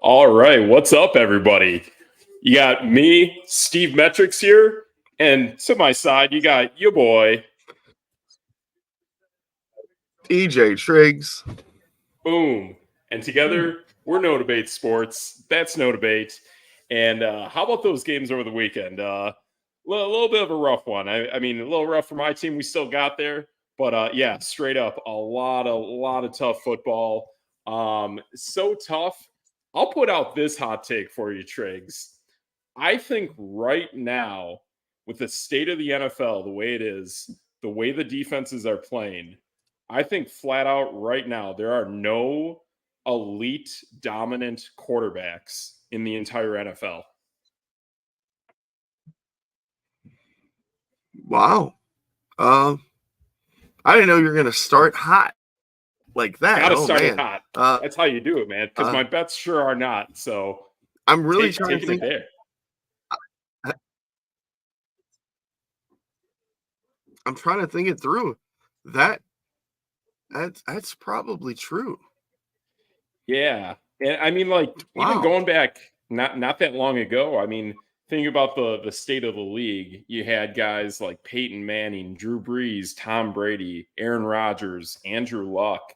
All right, what's up, everybody? You got me, Steve M3TR1CS here, and to my side, you got your boy, DJ TRIGGS. Boom. And together, we're No Debate Sports. That's No Debate. And how about those games over the weekend? Little bit of a rough one. I mean, a little rough for my team. We still got there. But yeah, straight up, a lot of tough football. So tough. I'll put out this hot take for you, Triggs. I think right now, with the state of the NFL, the way it is, the way the defenses are playing, I think flat out right now, there are no elite dominant quarterbacks in the entire NFL. Wow. I didn't know you were going to start hot like that. Gotta start it hot. That's how you do it, man. Because my bets sure are not. So I'm really trying to think there. I'm trying to think it through. That's probably true. Yeah. And I mean, like, even going back not that long ago, I mean, think about the state of the league. You had guys like Peyton Manning, Drew Brees, Tom Brady, Aaron Rodgers, Andrew Luck.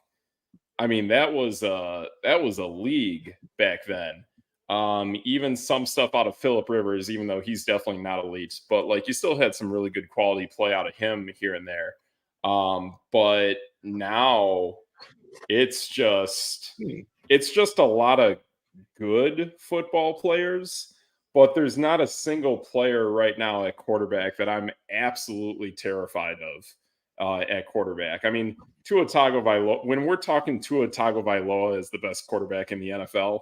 I mean, that was a league back then. Even some stuff out of Phillip Rivers, even though he's definitely not elite, but like you still had some really good quality play out of him here and there. But now it's just a lot of good football players, but there's not a single player right now at quarterback that I'm absolutely terrified of at quarterback. I mean, Tua Tagovailoa, when we're talking Tua Tagovailoa as the best quarterback in the NFL,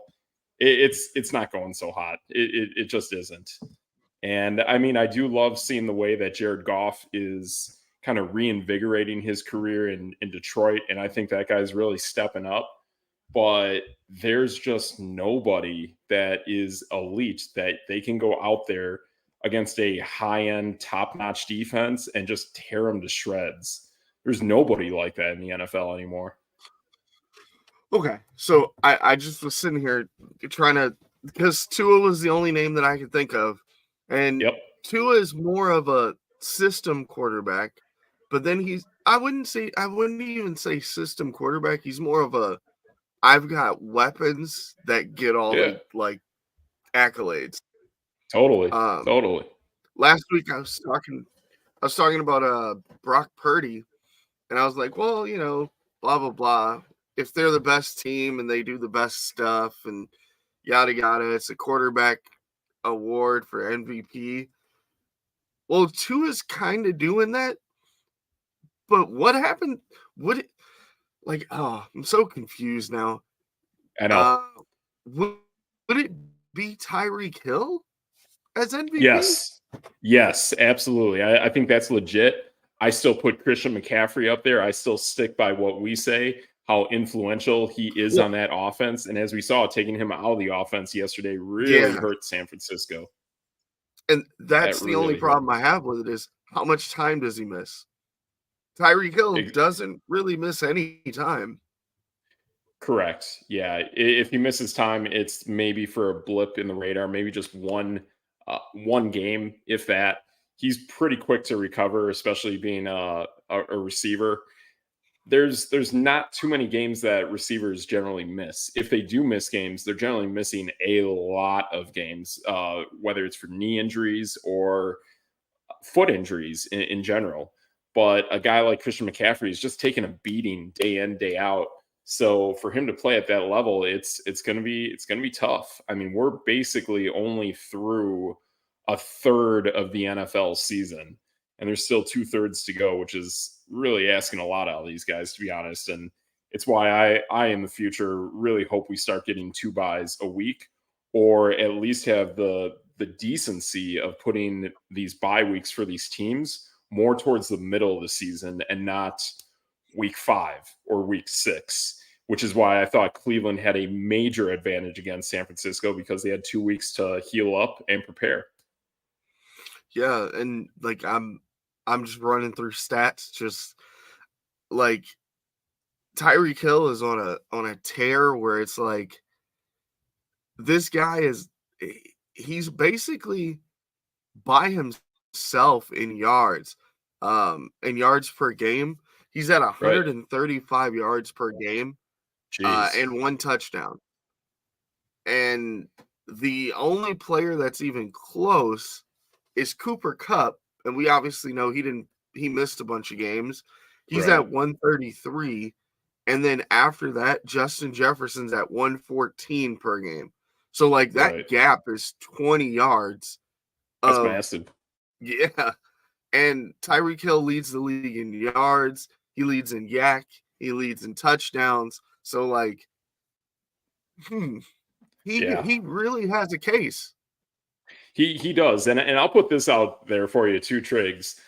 it's not going so hot. It just isn't. And I mean, I do love seeing the way that Jared Goff is kind of reinvigorating his career in Detroit. And I think that guy's really stepping up. But there's just nobody that is elite that they can go out there against a high-end, top-notch defense and just tear them to shreds. There's nobody like that in the NFL anymore. Okay, so I just was sitting here trying to, because Tua was the only name that I could think of, and Tua is more of a system quarterback, but then I wouldn't even say system quarterback. He's more of a, I've got weapons that get all the like accolades. Totally. Last week I was talking about Brock Purdy, and I was like, well, you know, blah blah blah. If they're the best team and they do the best stuff and yada yada, it's a quarterback award for MVP. Well, Tua's kind of doing that, but what happened? I'm so confused now. I know. Would it be Tyreek Hill as MVP? Yes, absolutely. I think that's legit. I still put Christian McCaffrey up there. I still stick by what we say, how influential he is on that offense. And as we saw, taking him out of the offense yesterday really hurt San Francisco. And that's the only problem I have with it is how much time does he miss? Tyreek Hill doesn't really miss any time. Correct. Yeah. If he misses time, it's maybe for a blip in the radar, maybe just one game, if that. He's pretty quick to recover, especially being a receiver. There's not too many games that receivers generally miss. If they do miss games, they're generally missing a lot of games, whether it's for knee injuries or foot injuries in general. But a guy like Christian McCaffrey is just taking a beating day in, day out. So for him to play at that level, it's gonna be tough. I mean, we're basically only through a third of the NFL season, and there's still 2/3 to go, which is really asking a lot out of these guys, to be honest. And it's why I in the future really hope we start getting 2 buys a week, or at least have the decency of putting these bye weeks for these teams more towards the middle of the season and not week 5 or week 6, which is why I thought Cleveland had a major advantage against San Francisco, because they had 2 weeks to heal up and prepare. Yeah, and like I'm just running through stats, just like Tyreek Hill is on a tear where it's like this guy he's basically by himself in yards per game. He's at 135 yards per game and 1 touchdown. And the only player that's even close is Cooper Kupp, and we obviously know he missed a bunch of games. He's at 133, and then after that, Justin Jefferson's at 114 per game. So like that gap is 20 yards. That's massive. Yeah. And Tyreek Hill leads the league in yards. He leads in yak. He leads in touchdowns. So like, he really has a case. He does. And I'll put this out there for you too, Triggs.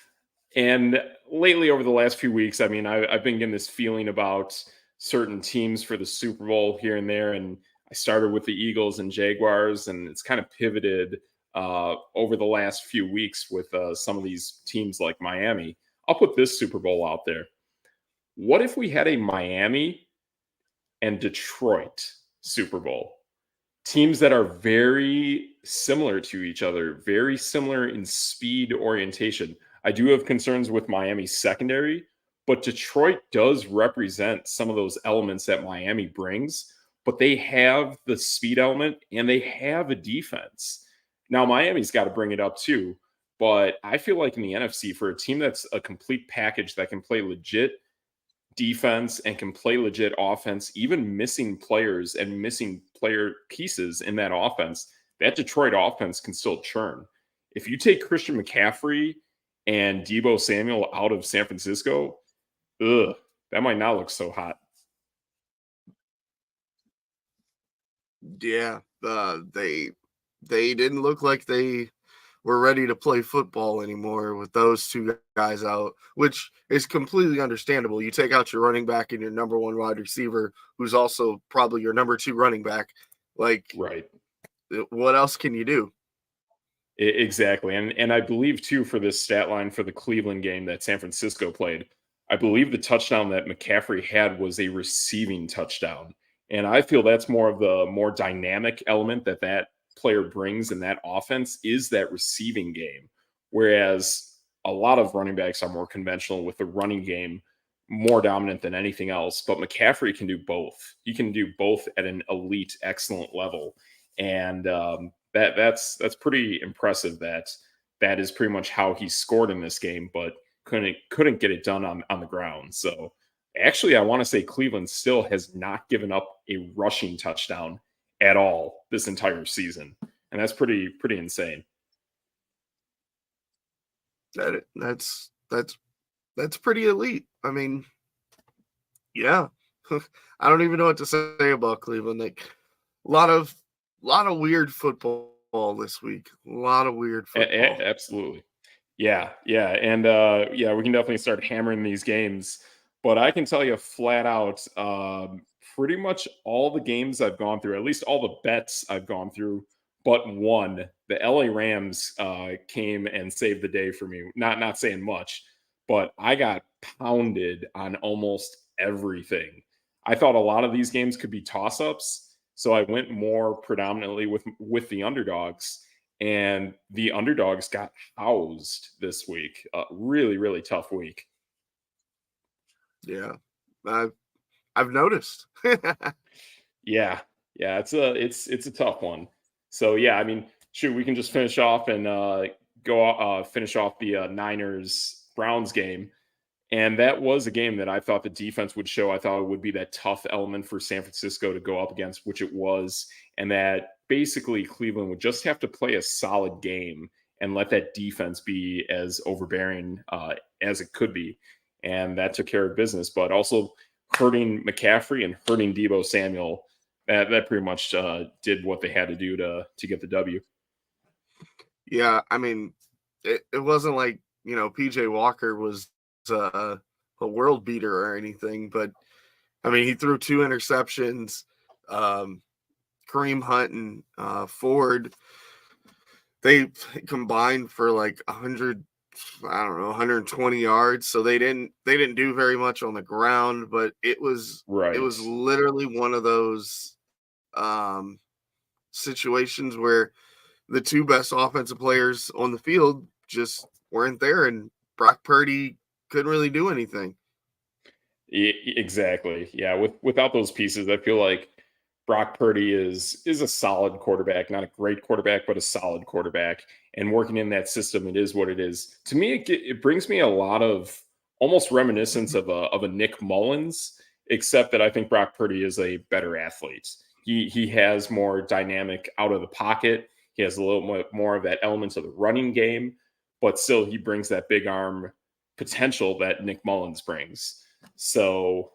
And lately over the last few weeks, I mean, I've been getting this feeling about certain teams for the Super Bowl here and there. And I started with the Eagles and Jaguars, and it's kind of pivoted over the last few weeks with some of these teams like Miami. I'll put this Super Bowl out there. What if we had a Miami and Detroit Super Bowl? Teams that are very similar to each other, very similar in speed orientation. I do have concerns with Miami's secondary, but Detroit does represent some of those elements that Miami brings, but they have the speed element and they have a defense. Now, Miami's got to bring it up too, but I feel like in the NFC, for a team that's a complete package that can play legit defense and can play legit offense, even missing players and missing player pieces in that offense, that Detroit offense can still churn. If you take Christian McCaffrey and Debo Samuel out of San Francisco, that might not look so hot. Yeah, they didn't look like they were ready to play football anymore with those two guys out, which is completely understandable. You take out your running back and your number one wide receiver, who's also probably your number two running back. Like, what else can you do? Exactly. And I believe, too, for this stat line for the Cleveland game that San Francisco played, I believe the touchdown that McCaffrey had was a receiving touchdown. And I feel that's more of the more dynamic element that player brings in that offense is that receiving game. Whereas a lot of running backs are more conventional with the running game more dominant than anything else. But McCaffrey can do both. He can do both at an elite, excellent level. And that's pretty impressive that is pretty much how he scored in this game, but couldn't get it done on the ground. So actually, I want to say Cleveland still has not given up a rushing touchdown at all this entire season. And that's pretty insane. That's pretty elite. I mean, yeah. I don't even know what to say about Cleveland. Like, a lot of weird football this week. A lot of weird football. Absolutely. Yeah. And we can definitely start hammering these games. But I can tell you flat out, pretty much all the games I've gone through, at least all the bets I've gone through, but one, the LA Rams came and saved the day for me. Not saying much, but I got pounded on almost everything. I thought a lot of these games could be toss-ups, so I went more predominantly with the underdogs, and the underdogs got housed this week. Really, really tough week. Yeah, I've noticed. Yeah, it's a tough one. So yeah, I mean, shoot, we can just finish off and finish off the Niners-Browns game. And that was a game that I thought the defense would show. I thought it would be that tough element for San Francisco to go up against, which it was. And that basically Cleveland would just have to play a solid game and let that defense be as overbearing as it could be. And that took care of business. But also hurting McCaffrey and hurting Debo Samuel, that pretty much did what they had to do to get the W. Yeah, I mean, it wasn't like, PJ Walker was a world beater or anything, but I mean, he threw 2 interceptions. Kareem Hunt and Ford, they combined for like 100 I don't know, 120 yards. So they didn't do very much on the ground, but it was literally one of those situations where the two best offensive players on the field just weren't there, and Brock Purdy couldn't really do anything. Exactly. Yeah. Without those pieces, I feel like Brock Purdy is a solid quarterback, not a great quarterback, but a solid quarterback. And working in that system, it is what it is. To me, it brings me a lot of almost reminiscence of a Nick Mullins, except that I think Brock Purdy is a better athlete. He has more dynamic out of the pocket. He has a little more of that element of the running game, but still he brings that big arm potential that Nick Mullins brings. So,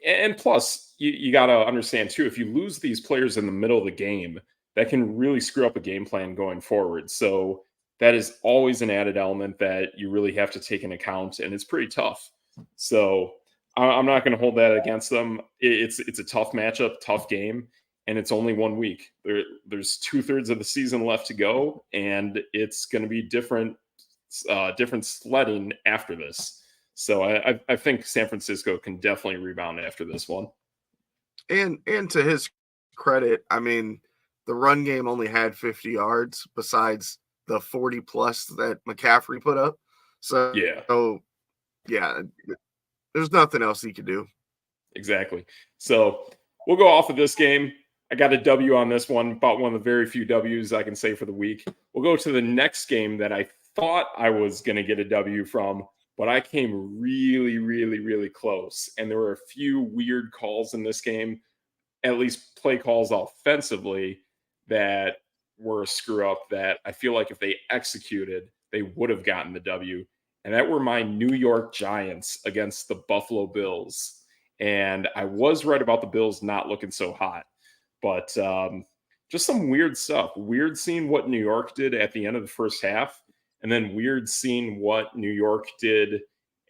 and plus, you got to understand too, if you lose these players in the middle of the game, that can really screw up a game plan going forward. So, that is always an added element that you really have to take into account, and it's pretty tough. So, I'm not going to hold that against them. It's a tough matchup, tough game, and it's only 1 week. There's 2/3 of the season left to go, and it's going to be different sledding after this. So I think San Francisco can definitely rebound after this one. And to his credit, I mean, the run game only had 50 yards besides the 40 plus that McCaffrey put up. So yeah, there's nothing else he could do. Exactly. So we'll go off of this game. I got a W on this one, about one of the very few W's I can say for the week. We'll go to the next game that I thought I was going to get a W from, but I came really, really, really close. And there were a few weird calls in this game, at least play calls offensively, that were a screw up that I feel like if they executed, they would have gotten the W. And that were my New York Giants against the Buffalo Bills. And I was right about the Bills not looking so hot. But just some weird stuff. Weird seeing what New York did at the end of the first half, and then weird seeing what New York did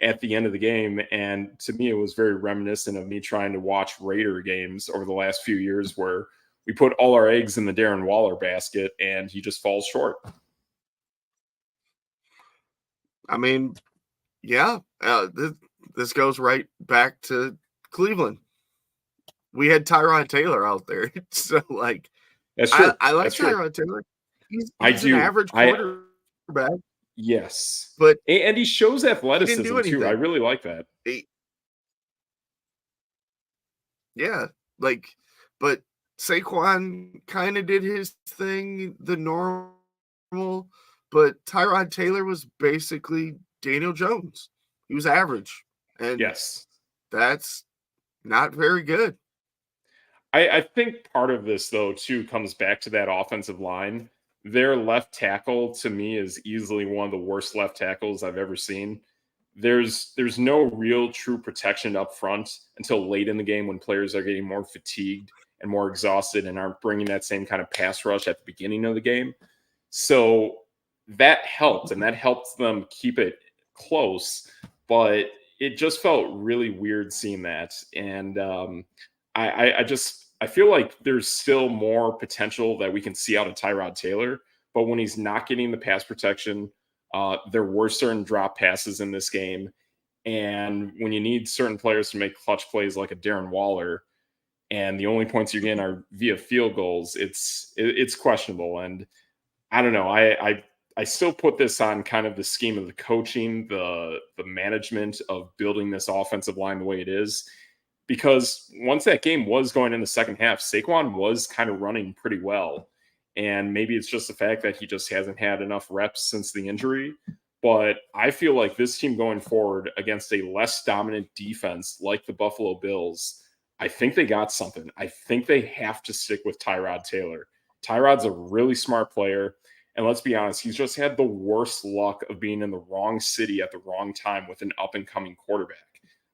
at the end of the game. And to me, it was very reminiscent of me trying to watch Raider games over the last few years where we put all our eggs in the Darren Waller basket and he just falls short. I mean, yeah, this goes right back to Cleveland. We had Tyrod Taylor out there. So, like, that's true. I like Tyrod Taylor. He's an average quarterback. Yes. But and he shows athleticism too. I really like that. Yeah. Like, but Saquon kind of did his thing, the normal, but Tyrod Taylor was basically Daniel Jones. He was average. And yes, that's not very good. I think part of this, though, too, comes back to that offensive line. Their left tackle, to me, is easily one of the worst left tackles I've ever seen. There's no real true protection up front until late in the game when players are getting more fatigued and more exhausted and aren't bringing that same kind of pass rush at the beginning of the game. So that helped, and that helped them keep it close. But it just felt really weird seeing that. And I feel like there's still more potential that we can see out of Tyrod Taylor, but when he's not getting the pass protection, there were certain drop passes in this game. And when you need certain players to make clutch plays like a Darren Waller, and the only points you're getting are via field goals, it's questionable. And I don't know. I still put this on kind of the scheme of the coaching, the management of building this offensive line the way it is. Because once that game was going in the second half, Saquon was kind of running pretty well. And maybe it's just the fact that he just hasn't had enough reps since the injury. But I feel like this team going forward against a less dominant defense like the Buffalo Bills, I think they got something. I think they have to stick with Tyrod Taylor. Tyrod's a really smart player. And let's be honest, he's just had the worst luck of being in the wrong city at the wrong time with an up-and-coming quarterback.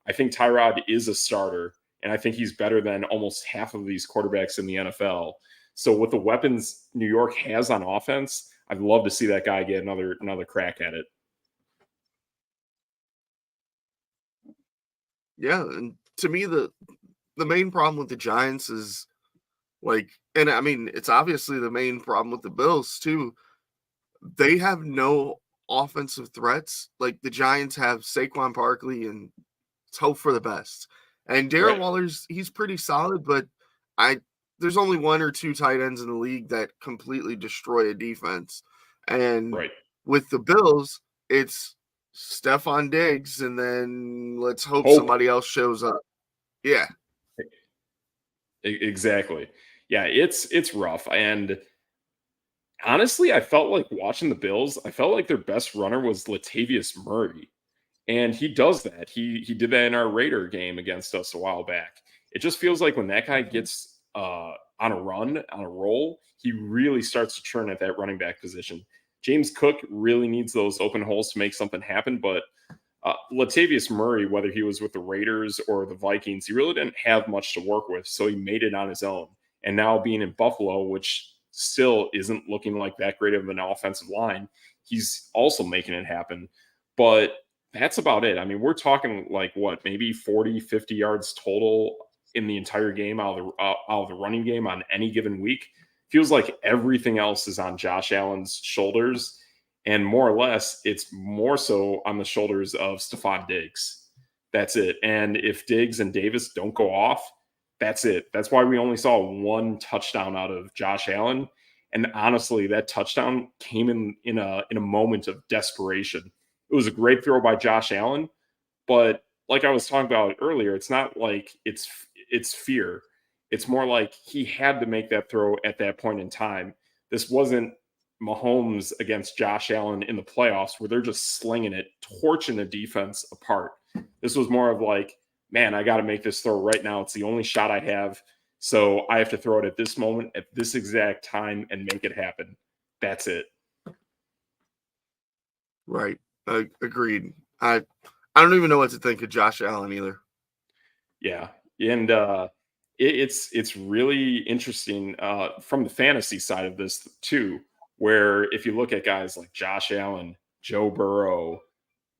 I think Tyrod is a starter, and I think he's better than almost half of these quarterbacks in the NFL. So with the weapons New York has on offense, I'd love to see that guy get another crack at it. Yeah, and to me, the main problem with the Giants is like, and I mean, it's obviously the main problem with the Bills too. They have no offensive threats. Like the Giants have Saquon Barkley, and let's hope for the best. And Darren Waller's he's pretty solid, but there's only one or two tight ends in the league that completely destroy a defense. And with the Bills, it's Stephon Diggs, and then let's hope somebody else shows up. Yeah. Exactly. Yeah, it's rough. And honestly, I felt like watching the Bills, I felt like their best runner was Latavius Murray. And he does that. He did that in our Raider game against us a while back. It just feels like when that guy gets on a run, on a roll, he really starts to churn at that running back position. James Cook really needs those open holes to make something happen, but Latavius Murray, whether he was with the Raiders or the Vikings, he really didn't have much to work with, so he made it on his own. And now being in Buffalo, which still isn't looking like that great of an offensive line, he's also making it happen. But that's about it. I mean, we're talking like what, maybe 40, 50 yards total in the entire game out of the running game on any given week. Feels like everything else is on Josh Allen's shoulders. And more or less, it's more so on the shoulders of Stephon Diggs. That's it. And if Diggs and Davis don't go off, that's it. That's why we only saw one touchdown out of Josh Allen. And honestly, that touchdown came in a moment of desperation. It was a great throw by Josh Allen, but like I was talking about earlier, it's not like it's fear. It's more like he had to make that throw at that point in time. This wasn't Mahomes against Josh Allen in the playoffs where they're just slinging it, torching the defense apart. This was more of like, man, I got to make this throw right now. It's the only shot I have. So I have to throw it at this moment, at this exact time, and make it happen. That's it. Right. Agreed. I don't even know what to think of Josh Allen either. Yeah. And it's really interesting from the fantasy side of this too, where if you look at guys like Josh Allen, Joe Burrow,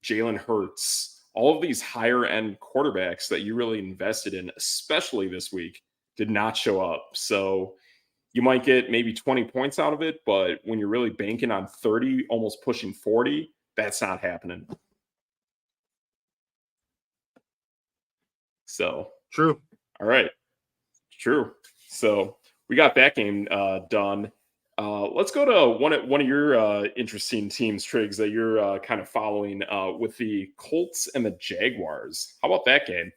Jalen Hurts, all of these higher end quarterbacks that you really invested in, especially this week, did not show up. So you might get maybe 20 points out of it, but when you're really banking on 30, almost pushing 40, that's not happening. So true. All right. True. So we got that game done. Let's go to one of your interesting teams, Triggs, that you're kind of following with the Colts and the Jaguars. How about that game?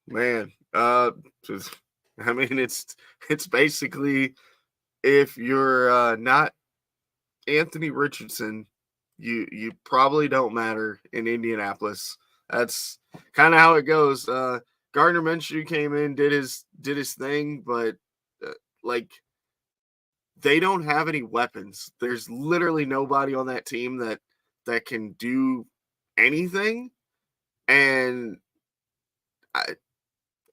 Man. I mean, it's basically if you're not Anthony Richardson, you probably don't matter in Indianapolis. That's kind of how it goes. Gardner Minshew came in, did his thing, but like they don't have any weapons. There's literally nobody on that team that can do anything, and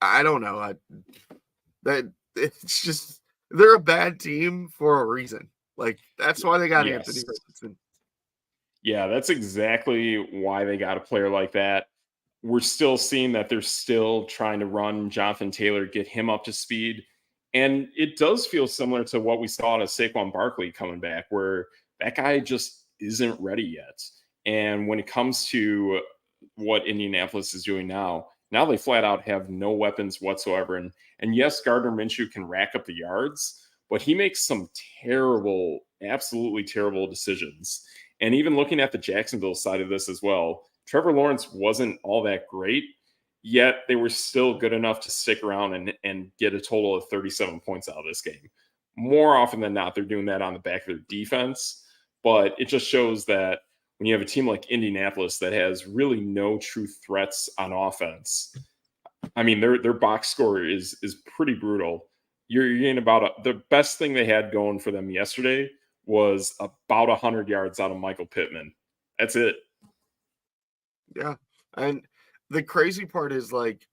I don't know. That it's just they're a bad team for a reason. Like that's why they got Anthony Richardson. Yeah, that's exactly why they got a player like that. We're still seeing that they're still trying to run Jonathan Taylor, get him up to speed. And it does feel similar to what we saw to Saquon Barkley coming back, where that guy just isn't ready yet. And when it comes to what Indianapolis is doing now they flat out have no weapons whatsoever. And yes, Gardner Minshew can rack up the yards, but he makes some terrible, absolutely terrible decisions. And even looking at the Jacksonville side of this as well, Trevor Lawrence wasn't all that great, yet they were still good enough to stick around and get a total of 37 points out of this game. More often than not, they're doing that on the back of their defense, but it just shows that when you have a team like Indianapolis that has really no true threats on offense, I mean, their box score is pretty brutal. You're getting about the best thing they had going for them yesterday was about 100 yards out of Michael Pittman. That's it. Yeah. And the crazy part is like,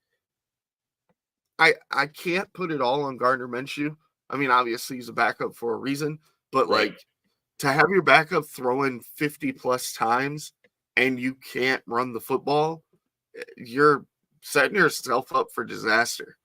I can't put it all on Gardner Minshew. I mean, obviously he's a backup for a reason, but like to have your backup throwing 50 plus times and you can't run the football, you're setting yourself up for disaster.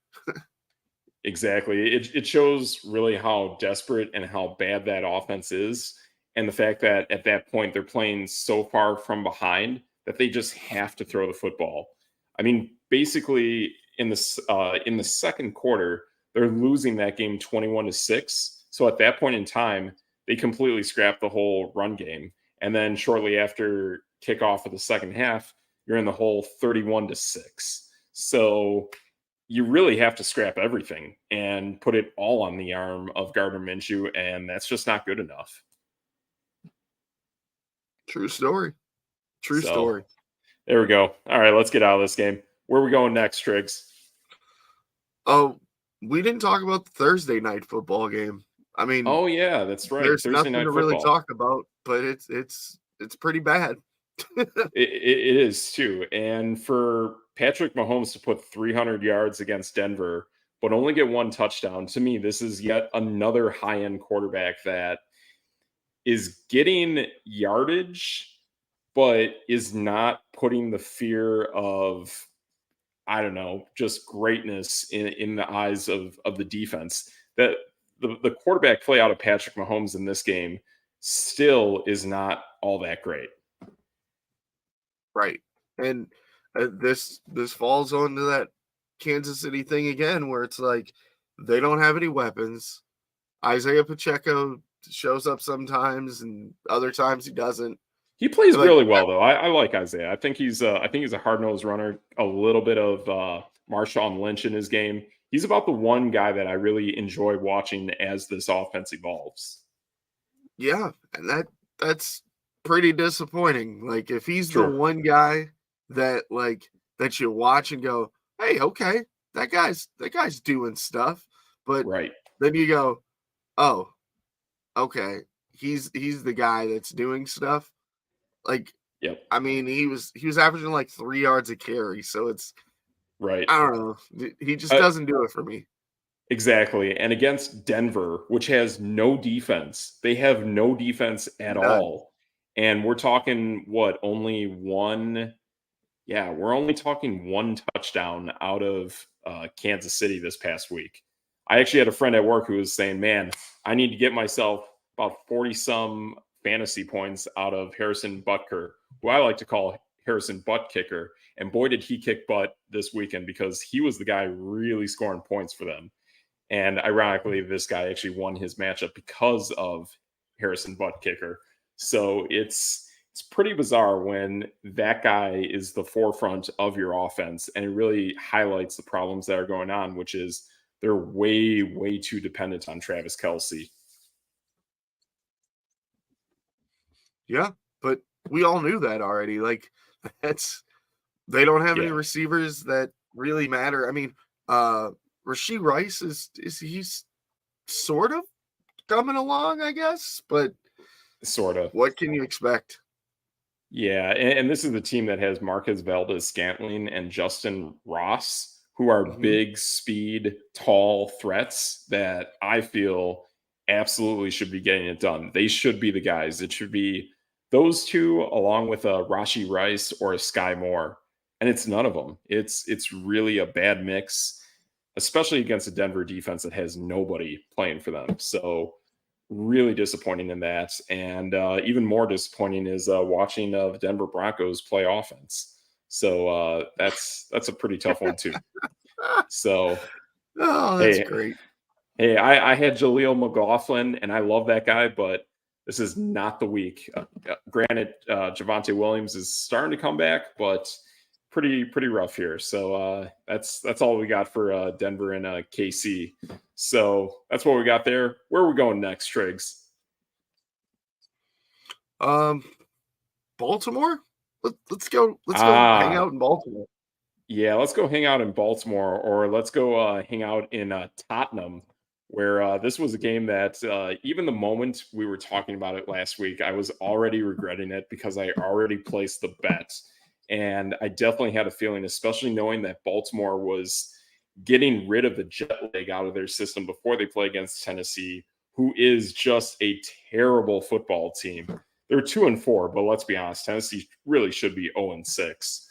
Exactly. It shows really how desperate and how bad that offense is. And the fact that at that point they're playing so far from behind that they just have to throw the football. I mean, basically in the second quarter, they're losing that game 21-6. So at that point in time, they completely scrapped the whole run game. And then shortly after kickoff of the second half, you're in the whole 31-6. So you really have to scrap everything and put it all on the arm of Gardner Minshew, and that's just not good enough. True story. True story. There we go. All right, let's get out of this game. Where are we going next, Triggs? Oh, we didn't talk about the Thursday night football game. I mean, oh yeah, that's right. There's Thursday nothing night to football. really talk about, but it's pretty bad. It is too. And for Patrick Mahomes to put 300 yards against Denver, but only get one touchdown, to me, this is yet another high-end quarterback that is getting yardage, but is not putting the fear of, I don't know, just greatness in the eyes of the defense. That the quarterback play out of Patrick Mahomes in this game still is not all that great. Right. And this falls onto that Kansas City thing again, where it's like they don't have any weapons. Isaiah Pacheco shows up sometimes, and other times he doesn't. He plays really well, though. I like Isaiah. I think he's a hard-nosed runner. A little bit of Marshawn Lynch in his game. He's about the one guy that I really enjoy watching as this offense evolves. Yeah, and that's pretty disappointing. Like if he's the one guy that that you watch and go, hey, okay, that guy's doing stuff, but then you go, oh, okay, he's the guy that's doing stuff. Like, I mean, he was averaging like 3 yards a carry, so it's I don't know, he just doesn't do it for me. Exactly. And against Denver, which has no defense, they have no defense at all. And we're talking only one. Yeah, we're only talking one touchdown out of Kansas City this past week. I actually had a friend at work who was saying, man, I need to get myself about 40 some fantasy points out of Harrison Butker, who I like to call Harrison Butt Kicker. And boy, did he kick butt this weekend, because he was the guy really scoring points for them. And ironically, this guy actually won his matchup because of Harrison Butt Kicker. So it's pretty bizarre when that guy is the forefront of your offense, and it really highlights the problems that are going on, which is they're way, way too dependent on Travis Kelce. Yeah, but we all knew that already. Like they don't have any receivers that really matter. I mean, Rashee Rice is he's sort of coming along, I guess, but sort of. What can you expect? Yeah, and this is the team that has Marquez Valdez-Scantling and Justin Ross, who are big, speed, tall threats that I feel absolutely should be getting it done. They should be the guys. It should be those two along with a Rashee Rice or a Sky Moore, and it's none of them. It's really a bad mix, especially against a Denver defense that has nobody playing for them. So really disappointing in that. And even more disappointing is watching the Denver Broncos play offense. So that's a pretty tough one too. So that's great. Hey, I had Jaleel McLaughlin, and I love that guy, but this is not the week. Granted, Javonte Williams is starting to come back, but pretty rough here. So that's all we got for Denver and KC. So that's what we got there. Where are we going next, Triggs? Baltimore. Let's go hang out in Baltimore. Yeah, let's go hang out in Baltimore, or let's go hang out in Tottenham, where this was a game that even the moment we were talking about it last week, I was already regretting it because I already placed the bet. And I definitely had a feeling, especially knowing that Baltimore was getting rid of the jet lag out of their system before they play against Tennessee, who is just a terrible football team. They're 2-4, but let's be honest, Tennessee really should be 0-6.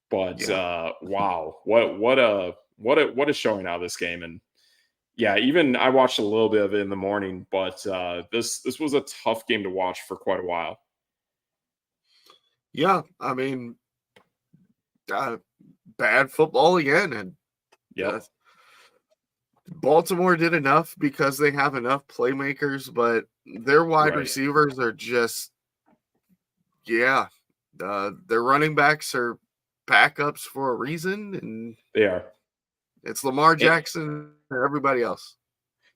But wow, what a showing out of this game. And Yeah, even I watched a little bit of it in the morning, but this was a tough game to watch for quite a while. Yeah, I mean, bad football again, and uh, Yep. Baltimore did enough because they have enough playmakers, but their wide Right. receivers are just, yeah, their running backs are backups for a reason, and They are. it's Lamar It, Jackson and everybody else.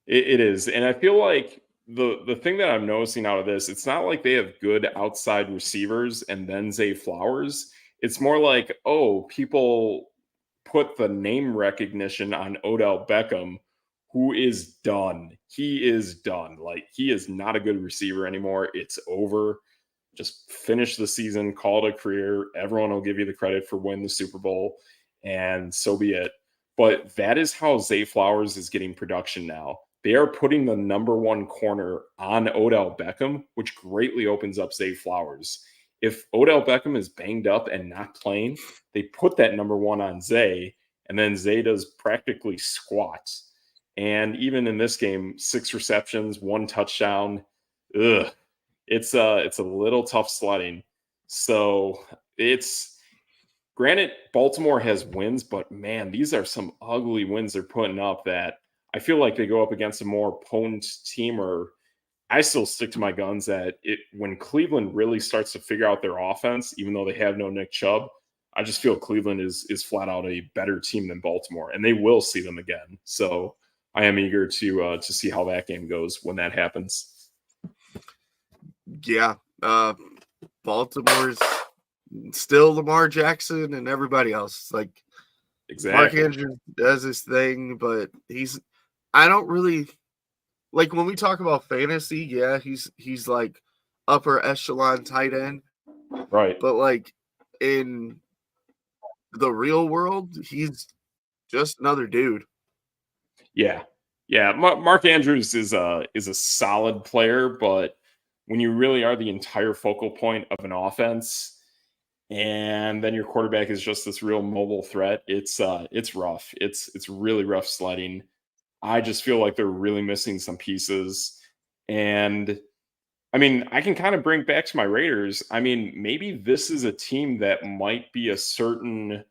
it is. And I feel like the thing that I'm noticing out of this, it's not like they have good outside receivers and then Zay Flowers. It's more like, oh, people put the name recognition on Odell Beckham, who is done. He is done. Like, he is not a good receiver anymore. It's over. Just finish the season, call it a career. Everyone will give you the credit for winning the Super Bowl, and so be it. But that is how Zay Flowers is getting production now. They are putting the number one corner on Odell Beckham, which greatly opens up Zay Flowers. If Odell Beckham is banged up and not playing, they put that number one on Zay, and then Zay does practically squats. And even in this game, 6 receptions, 1 touchdown. Ugh, it's a little tough sledding. So it's granted Baltimore has wins, but man, these are some ugly wins they're putting up that I feel like they go up against a more potent team. Or I still stick to my guns that it when Cleveland really starts to figure out their offense, even though they have no Nick Chubb, I just feel Cleveland is flat out a better team than Baltimore, and they will see them again. So I am eager to see how that game goes when that happens. Yeah, Baltimore's still Lamar Jackson and everybody else. Like Mark Exactly. Andrews does his thing, but I don't really like when we talk about fantasy. Yeah, he's like upper echelon tight end, Right. but like in the real world, he's just another dude. Yeah. Yeah, Mark Andrews is a solid player, but when you really are the entire focal point of an offense, and then your quarterback is just this real mobile threat, it's rough. It's really rough sledding. I just feel like they're really missing some pieces. And I mean, I can kind of bring back to my Raiders. I mean, maybe this is a team that might be a certain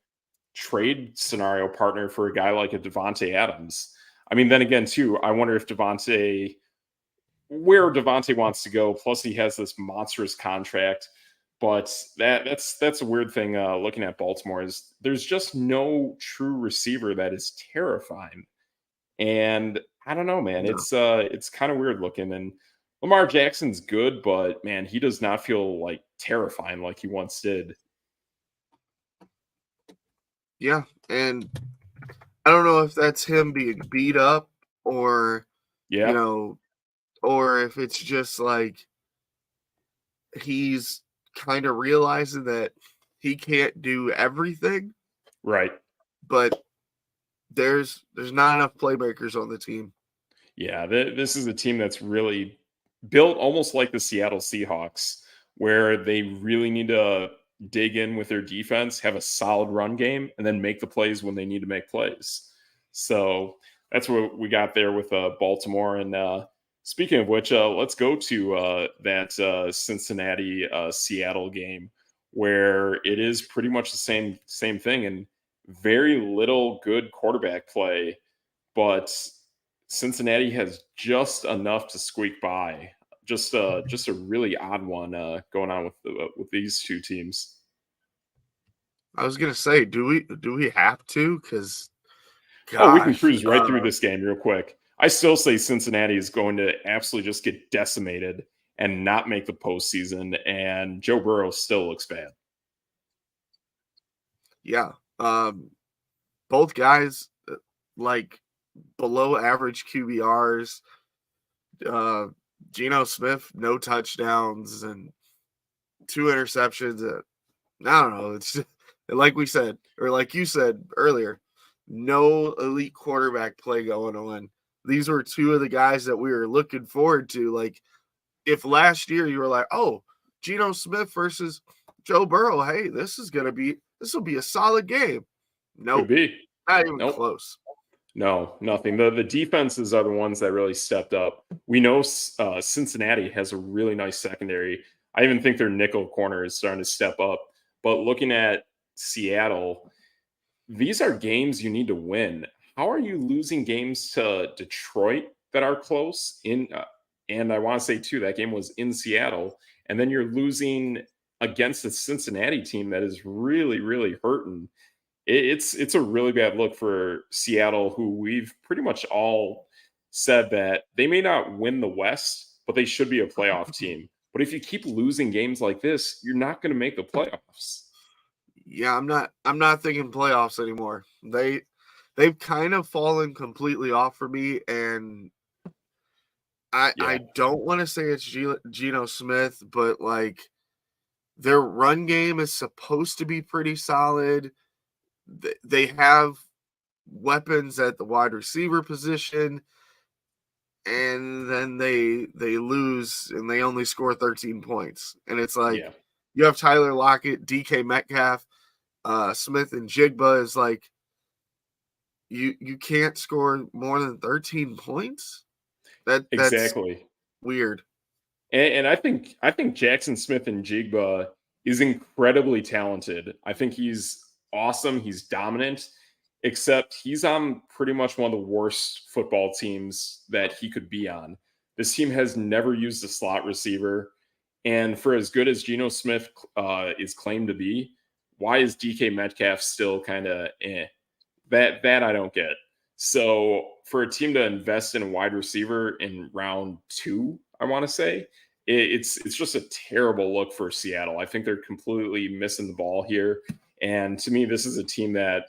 trade scenario partner for a guy like a Devonte Adams. I mean, then again, too, I wonder if where Devonte wants to go. Plus, he has this monstrous contract. But that's a weird thing. Looking at Baltimore, is there's just no true receiver that is terrifying. And I don't know, man. No. It's kind of weird looking. And Lamar Jackson's good, but man, he does not feel like terrifying like he once did. Yeah, and I don't know if that's him being beat up or you Yeah, know, or if it's just like he's kind of realizing that he can't do everything, right. but there's not enough playmakers on the team. Yeah, this is a team that's really built almost like the Seattle Seahawks, where they really need to dig in with their defense, have a solid run game, and then make the plays when they need to make plays. So that's what we got there with Baltimore. And speaking of which, let's go to that Cincinnati Seattle game, where it is pretty much the same thing and very little good quarterback play, but Cincinnati has just enough to squeak by. Just a really odd one going on with these two teams. I was gonna say, do we have to? Because Oh, we can gosh, cruise right through this game real quick. I still say Cincinnati is going to absolutely just get decimated and not make the postseason, and Joe Burrow still looks bad. yeah, both guys like below average QBRs. Uh, Geno Smith, no touchdowns and 2 interceptions. I don't know. It's like we said, or like you said earlier, no elite quarterback play going on. These were two of the guys that we were looking forward to. Like, if last year you were like, oh, Geno Smith versus Joe Burrow, hey, this will be a solid game. Could Nope, be. not even Nope. close. No, nothing. The defenses are the ones that really stepped up. We know Cincinnati has a really nice secondary. I even think their nickel corner is starting to step up. But looking at Seattle, these are games you need to win. How are you losing games to Detroit that are close and I want to say too, that game was in Seattle, and then you're losing against the Cincinnati team that is really, really hurting. It's a really bad look for Seattle, who we've pretty much all said that they may not win the West, but they should be a playoff team. But if you keep losing games like this, you're not going to make the playoffs. Yeah, I'm not thinking playoffs anymore. They've kind of fallen completely off for me, and I don't want to say it's Geno Smith, but like their run game is supposed to be pretty solid. They have weapons at the wide receiver position, and then they lose and they only score 13 points. And it's like you have Tyler Lockett, DK Metcalf, Smith and Jigba is like you can't score more than 13 points. That's exactly weird. And I think Jackson Smith and Jigba is incredibly talented. I think he's awesome. He's dominant, except he's on pretty much one of the worst football teams that he could be on. This team has never used a slot receiver. And for as good as Geno Smith is claimed to be, why is DK Metcalf still kind of That I don't get. So for a team to invest in a wide receiver in round 2, I want to say, it's just a terrible look for Seattle. I think they're completely missing the ball here. And to me, this is a team that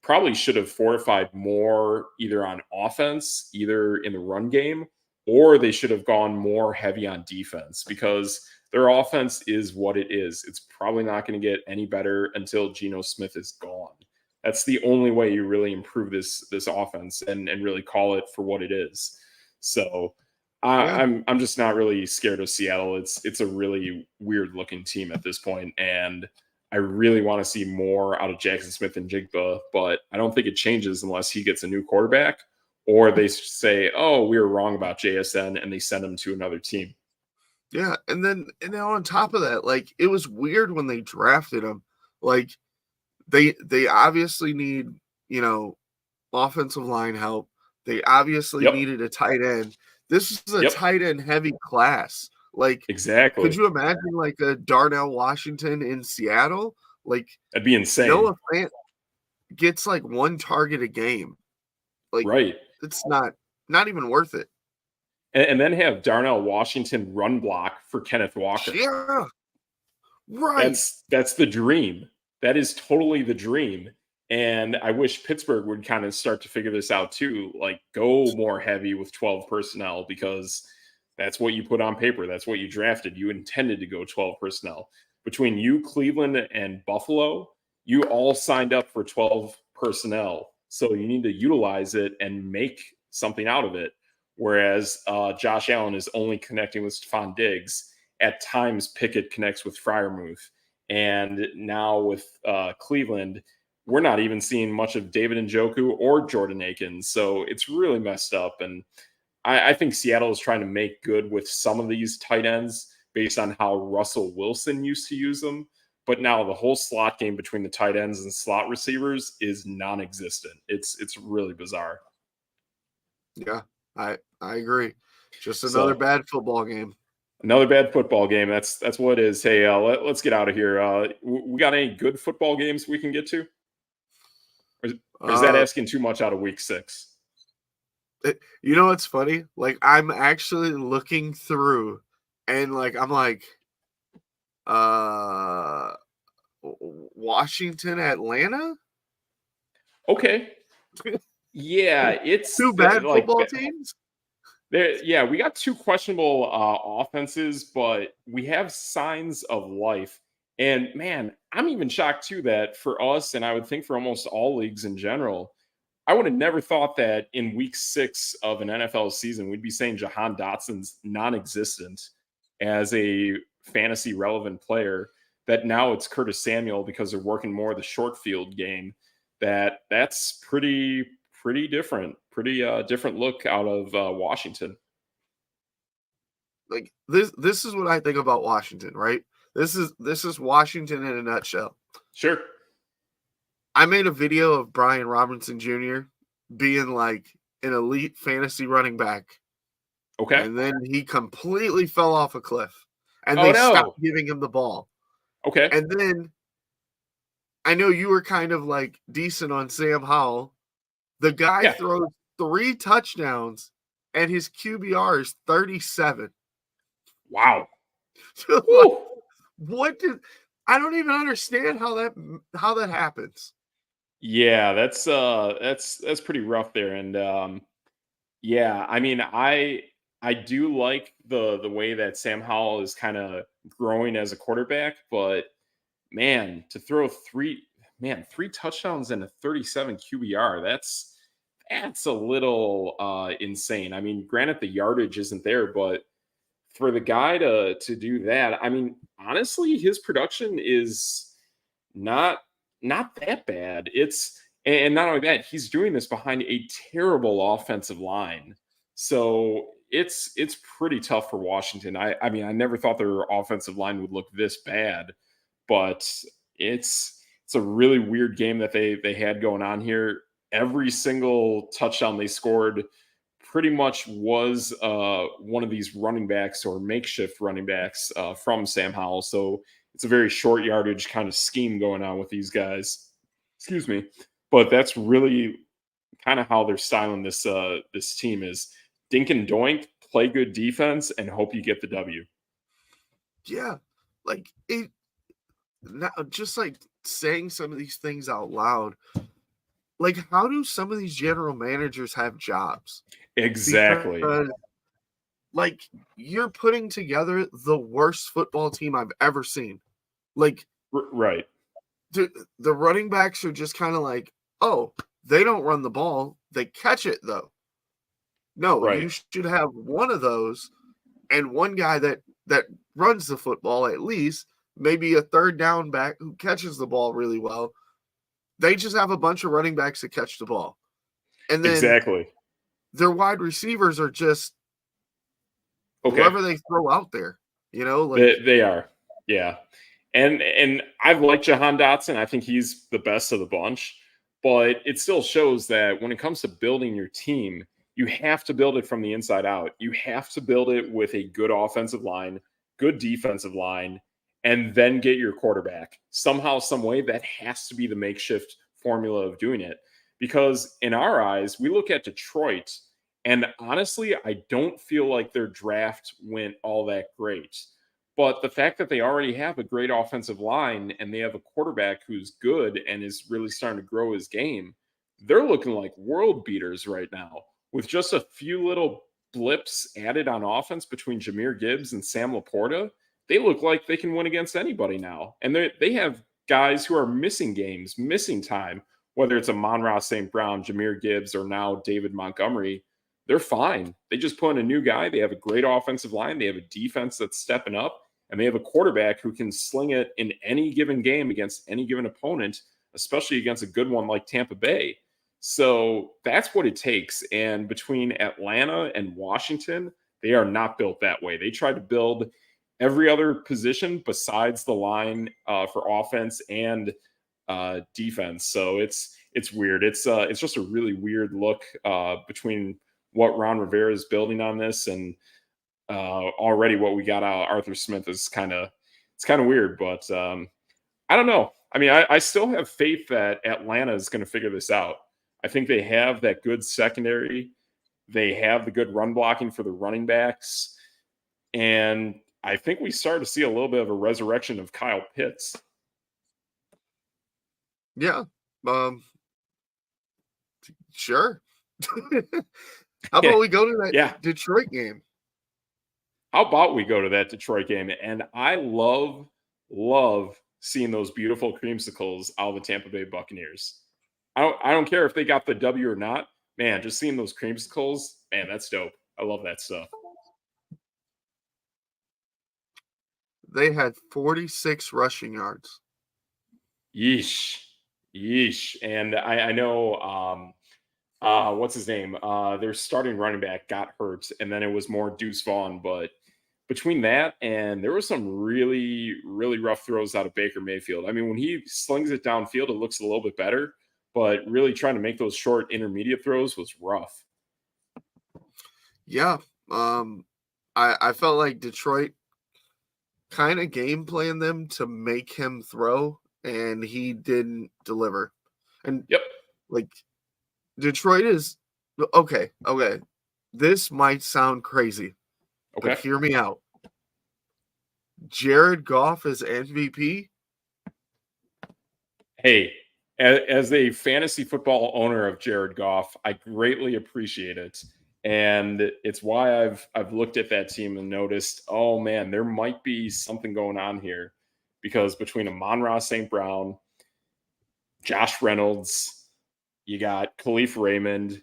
probably should have fortified more either on offense, either in the run game, or they should have gone more heavy on defense because their offense is what it is. It's probably not going to get any better until Geno Smith is gone. That's the only way you really improve this offense and really call it for what it is. So I'm just not really scared of Seattle. It's a really weird looking team at this point, and I really want to see more out of Jackson Smith and Jigba, but I don't think it changes unless he gets a new quarterback or they say, "Oh, we were wrong about JSN," and they send him to another team. Yeah, and then on top of that, like it was weird when they drafted him. Like they obviously need, offensive line help. They obviously needed a tight end. This is a tight end heavy class. Like exactly. Could you imagine like a Darnell Washington in Seattle? Like that'd be insane. Noah Fant gets like 1 target a game. Like it's not even worth it. And then have Darnell Washington run block for Kenneth Walker. Yeah. Right. That's the dream. That is totally the dream. And I wish Pittsburgh would kind of start to figure this out too. Like go more heavy with 12 personnel because that's what you put on paper. That's what you drafted. You intended to go 12 personnel. Between you, Cleveland, and Buffalo, you all signed up for 12 personnel. So you need to utilize it and make something out of it. Whereas Josh Allen is only connecting with Stephon Diggs. At times, Pickett connects with Freiermuth. And now with Cleveland, we're not even seeing much of David Njoku or Jordan Akins. So it's really messed up. And I think Seattle is trying to make good with some of these tight ends based on how Russell Wilson used to use them. But now the whole slot game between the tight ends and slot receivers is non-existent. It's really bizarre. Yeah, I agree. Just another bad football game. Another bad football game. That's what it is. Hey, let's get out of here. We got any good football games we can get to? Or is that asking too much out of week 6? You know what's funny? Like I'm actually looking through, and like I'm like, Washington, Atlanta. Okay. Yeah, it's 2 bad football teams. Yeah, we got 2 questionable offenses, but we have signs of life. And man, I'm even shocked too that for us, and I would think for almost all leagues in general, I would have never thought that in week 6 of an NFL season, we'd be saying Jahan Dotson's non-existent as a fantasy relevant player, that now it's Curtis Samuel because they're working more of the short field game. That's pretty pretty different look out of Washington. Like this is what I think about Washington, right? This is Washington in a nutshell. Sure. I made a video of Brian Robinson Jr. being like an elite fantasy running back. Okay. And then he completely fell off a cliff. And Oh, they no. stopped giving him the ball. Okay. And then I know you were kind of like decent on Sam Howell. The guy throws 3 touchdowns and his QBR is 37. Wow. Like, what did I don't even understand how that happens. Yeah, that's pretty rough there. And yeah, I mean, I do like the way that Sam Howell is kind of growing as a quarterback, but man, to throw three touchdowns and a 37 QBR, that's a little insane. I mean, granted the yardage isn't there, but for the guy to do that, I mean, honestly, his production is not that bad. And not only that, he's doing this behind a terrible offensive line. So it's pretty tough for Washington. I mean, I never thought their offensive line would look this bad, but it's a really weird game that they had going on here. Every single touchdown they scored pretty much was one of these running backs or makeshift running backs from Sam Howell. So it's a very short yardage kind of scheme going on with these guys. Excuse me. But that's really kind of how they're styling this this team is dink and doink, play good defense, and hope you get the W. Yeah. Like it now, just like saying some of these things out loud. Like, how do some of these general managers have jobs? Exactly. Because, like, you're putting together the worst football team I've ever seen. Like, right. The running backs are just kind of like, oh, they don't run the ball. They catch it, though. No, right. You should have one of those and one guy that runs the football at least, maybe a third down back who catches the ball really well. They just have a bunch of running backs that catch the ball. And then exactly. Their wide receivers are just whoever they throw out there, you know, like they are. Yeah. And I've liked Jahan Dotson. I think he's the best of the bunch, but it still shows that when it comes to building your team, you have to build it from the inside out. You have to build it with a good offensive line, good defensive line, and then get your quarterback. Somehow, some way, that has to be the makeshift formula of doing it. Because in our eyes, we look at Detroit, and honestly, I don't feel like their draft went all that great. But the fact that they already have a great offensive line and they have a quarterback who's good and is really starting to grow his game, they're looking like world beaters right now. With just a few little blips added on offense between Jahmyr Gibbs and Sam Laporta, they look like they can win against anybody now. And they have guys who are missing games, missing time, whether it's Amon-Ra St. Brown, Jahmyr Gibbs, or now David Montgomery. They're fine. They just put in a new guy. They have a great offensive line. They have a defense that's stepping up. And they have a quarterback who can sling it in any given game against any given opponent, especially against a good one like Tampa Bay. So that's what it takes. And between Atlanta and Washington, they are not built that way. They try to build every other position besides the line for offense and defense. So it's weird. It's just a really weird look between what Ron Rivera is building on this and already what we got out of Arthur Smith is kind of weird. But I don't know. I mean, I still have faith that Atlanta is going to figure this out. I think they have that good secondary. They have the good run blocking for the running backs. And I think we start to see a little bit of a resurrection of Kyle Pitts. Yeah. Sure. How about we go to that Detroit game? How about we go to that Detroit game? And I love seeing those beautiful creamsicles out of the Tampa Bay Buccaneers. I don't care if they got the W or not. Man, just seeing those creamsicles, man, that's dope. I love that stuff. They had 46 rushing yards. Yeesh. And I know what's his name? Their starting running back got hurt, and then it was more Deuce Vaughn. But between that and there were some really, really rough throws out of Baker Mayfield. I mean, when he slings it downfield, it looks a little bit better, but really trying to make those short intermediate throws was rough. Yeah. I felt like Detroit kind of game planned them to make him throw, and he didn't deliver. And yep, like Detroit is okay. This might sound crazy, but hear me out. Jared Goff is MVP. Hey, as a fantasy football owner of Jared Goff, I greatly appreciate it. And it's why I've looked at that team and noticed, oh man, there might be something going on here. Because between Amon-Ra St. Brown, Josh Reynolds, you got Khalif Raymond,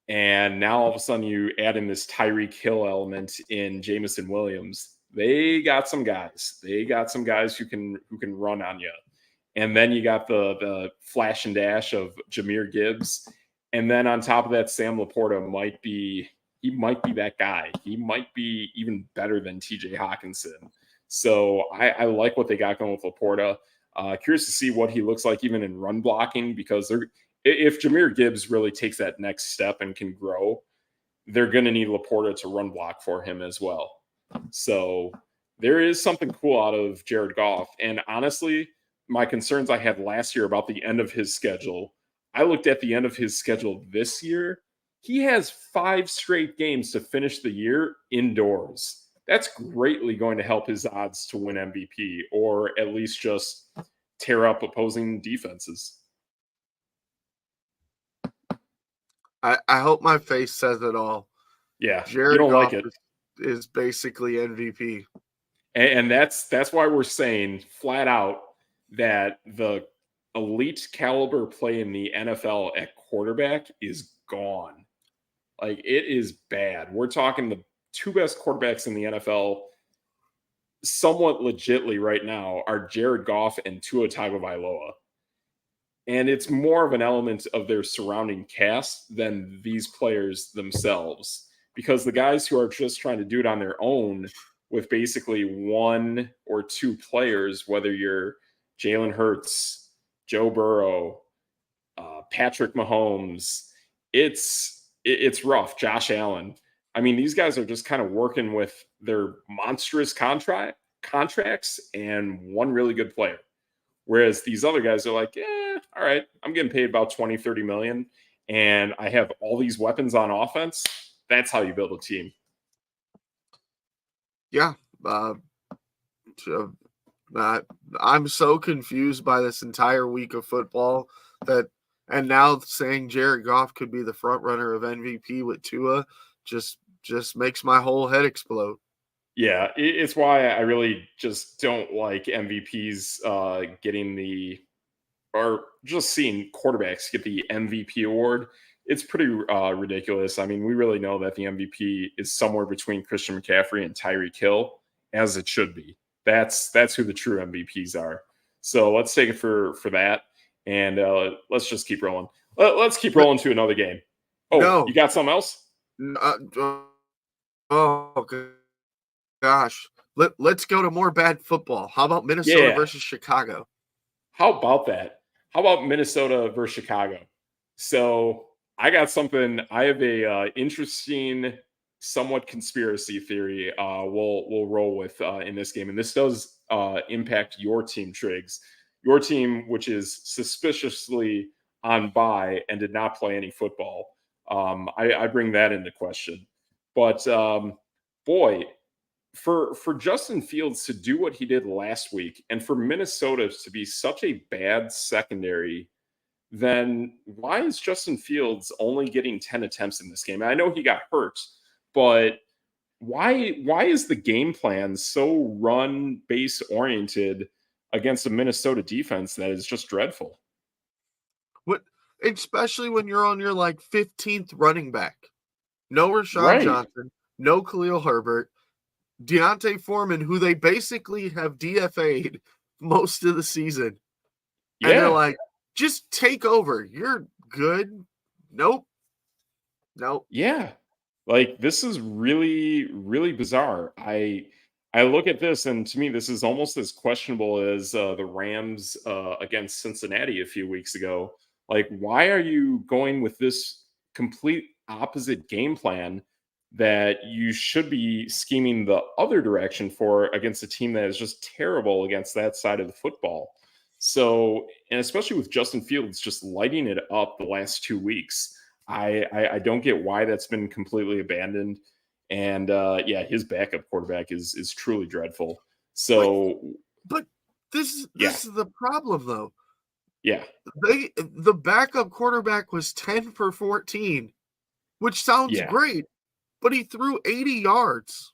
and now all of a sudden you add in this Tyreek Hill element in Jameson Williams. They got some guys. They got some guys who can run on you. And then you got the flash and dash of Jahmyr Gibbs. And then on top of that, Sam Laporta might be that guy. He might be even better than TJ Hawkinson. So I like what they got going with Laporta. Curious to see what he looks like even in run blocking, because if Jahmyr Gibbs really takes that next step and can grow, they're going to need Laporta to run block for him as well. So there is something cool out of Jared Goff. And honestly, my concerns I had last year about the end of his schedule, I looked at the end of his schedule this year. He has 5 straight games to finish the year indoors. That's greatly going to help his odds to win MVP, or at least just tear up opposing defenses. I hope my face says it all. Yeah, Jared you don't Goff like it. Is basically MVP. And that's why we're saying flat out that the elite caliber play in the NFL at quarterback is gone. Like, it is bad. We're talking the 2 best quarterbacks in the NFL somewhat legitly right now are Jared Goff and Tua Tagovailoa. And it's more of an element of their surrounding cast than these players themselves, because the guys who are just trying to do it on their own with basically 1 or 2 players, whether you're Jalen Hurts, Joe Burrow, Patrick Mahomes, it's rough. Josh Allen. I mean, these guys are just kind of working with their monstrous contracts and 1 really good player. Whereas these other guys are like, all right, I'm getting paid about 20, 30 million, and I have all these weapons on offense. That's how you build a team. Yeah. I'm so confused by this entire week of football and now saying Jared Goff could be the front runner of MVP with Tua just makes my whole head explode. Yeah, it's why I really just don't like MVPs or just seeing quarterbacks get the MVP award. It's pretty ridiculous. I mean, we really know that the MVP is somewhere between Christian McCaffrey and Tyreek Hill, as it should be. That's who the true MVPs are. So let's take it for that, and let's just keep rolling. Let's keep rolling to another game. Oh, no. You got something else? Oh, gosh. Let's go to more bad football. How about Minnesota versus Chicago? How about that? How about Minnesota versus Chicago? So I got something. I have a interesting, somewhat conspiracy theory we'll roll with in this game. And this does impact your team, Triggs. Your team, which is suspiciously on bye and did not play any football. I bring that into question. But boy, for Justin Fields to do what he did last week, and for Minnesota to be such a bad secondary, then why is Justin Fields only getting 10 attempts in this game? I know he got hurt, but why is the game plan so run base oriented against a Minnesota defense that is just dreadful? What, especially when you're on your 15th running back. No Rashawn Johnson, no Khalil Herbert, Deontay Foreman, who they basically have DFA'd most of the season. Yeah. And they're like, just take over. You're good. Nope. Nope. Yeah. Like, this is really, really bizarre. I look at this, and to me, this is almost as questionable as the Rams against Cincinnati a few weeks ago. Like, why are you going with this complete opposite game plan that you should be scheming the other direction for against a team that is just terrible against that side of the football? So, and especially with Justin Fields just lighting it up the last 2 weeks, I don't get why that's been completely abandoned. And yeah, his backup quarterback is truly dreadful. So, but this yeah, is the problem though. yeah, The backup quarterback was 10 for 14, which sounds yeah, great, but he threw 80 yards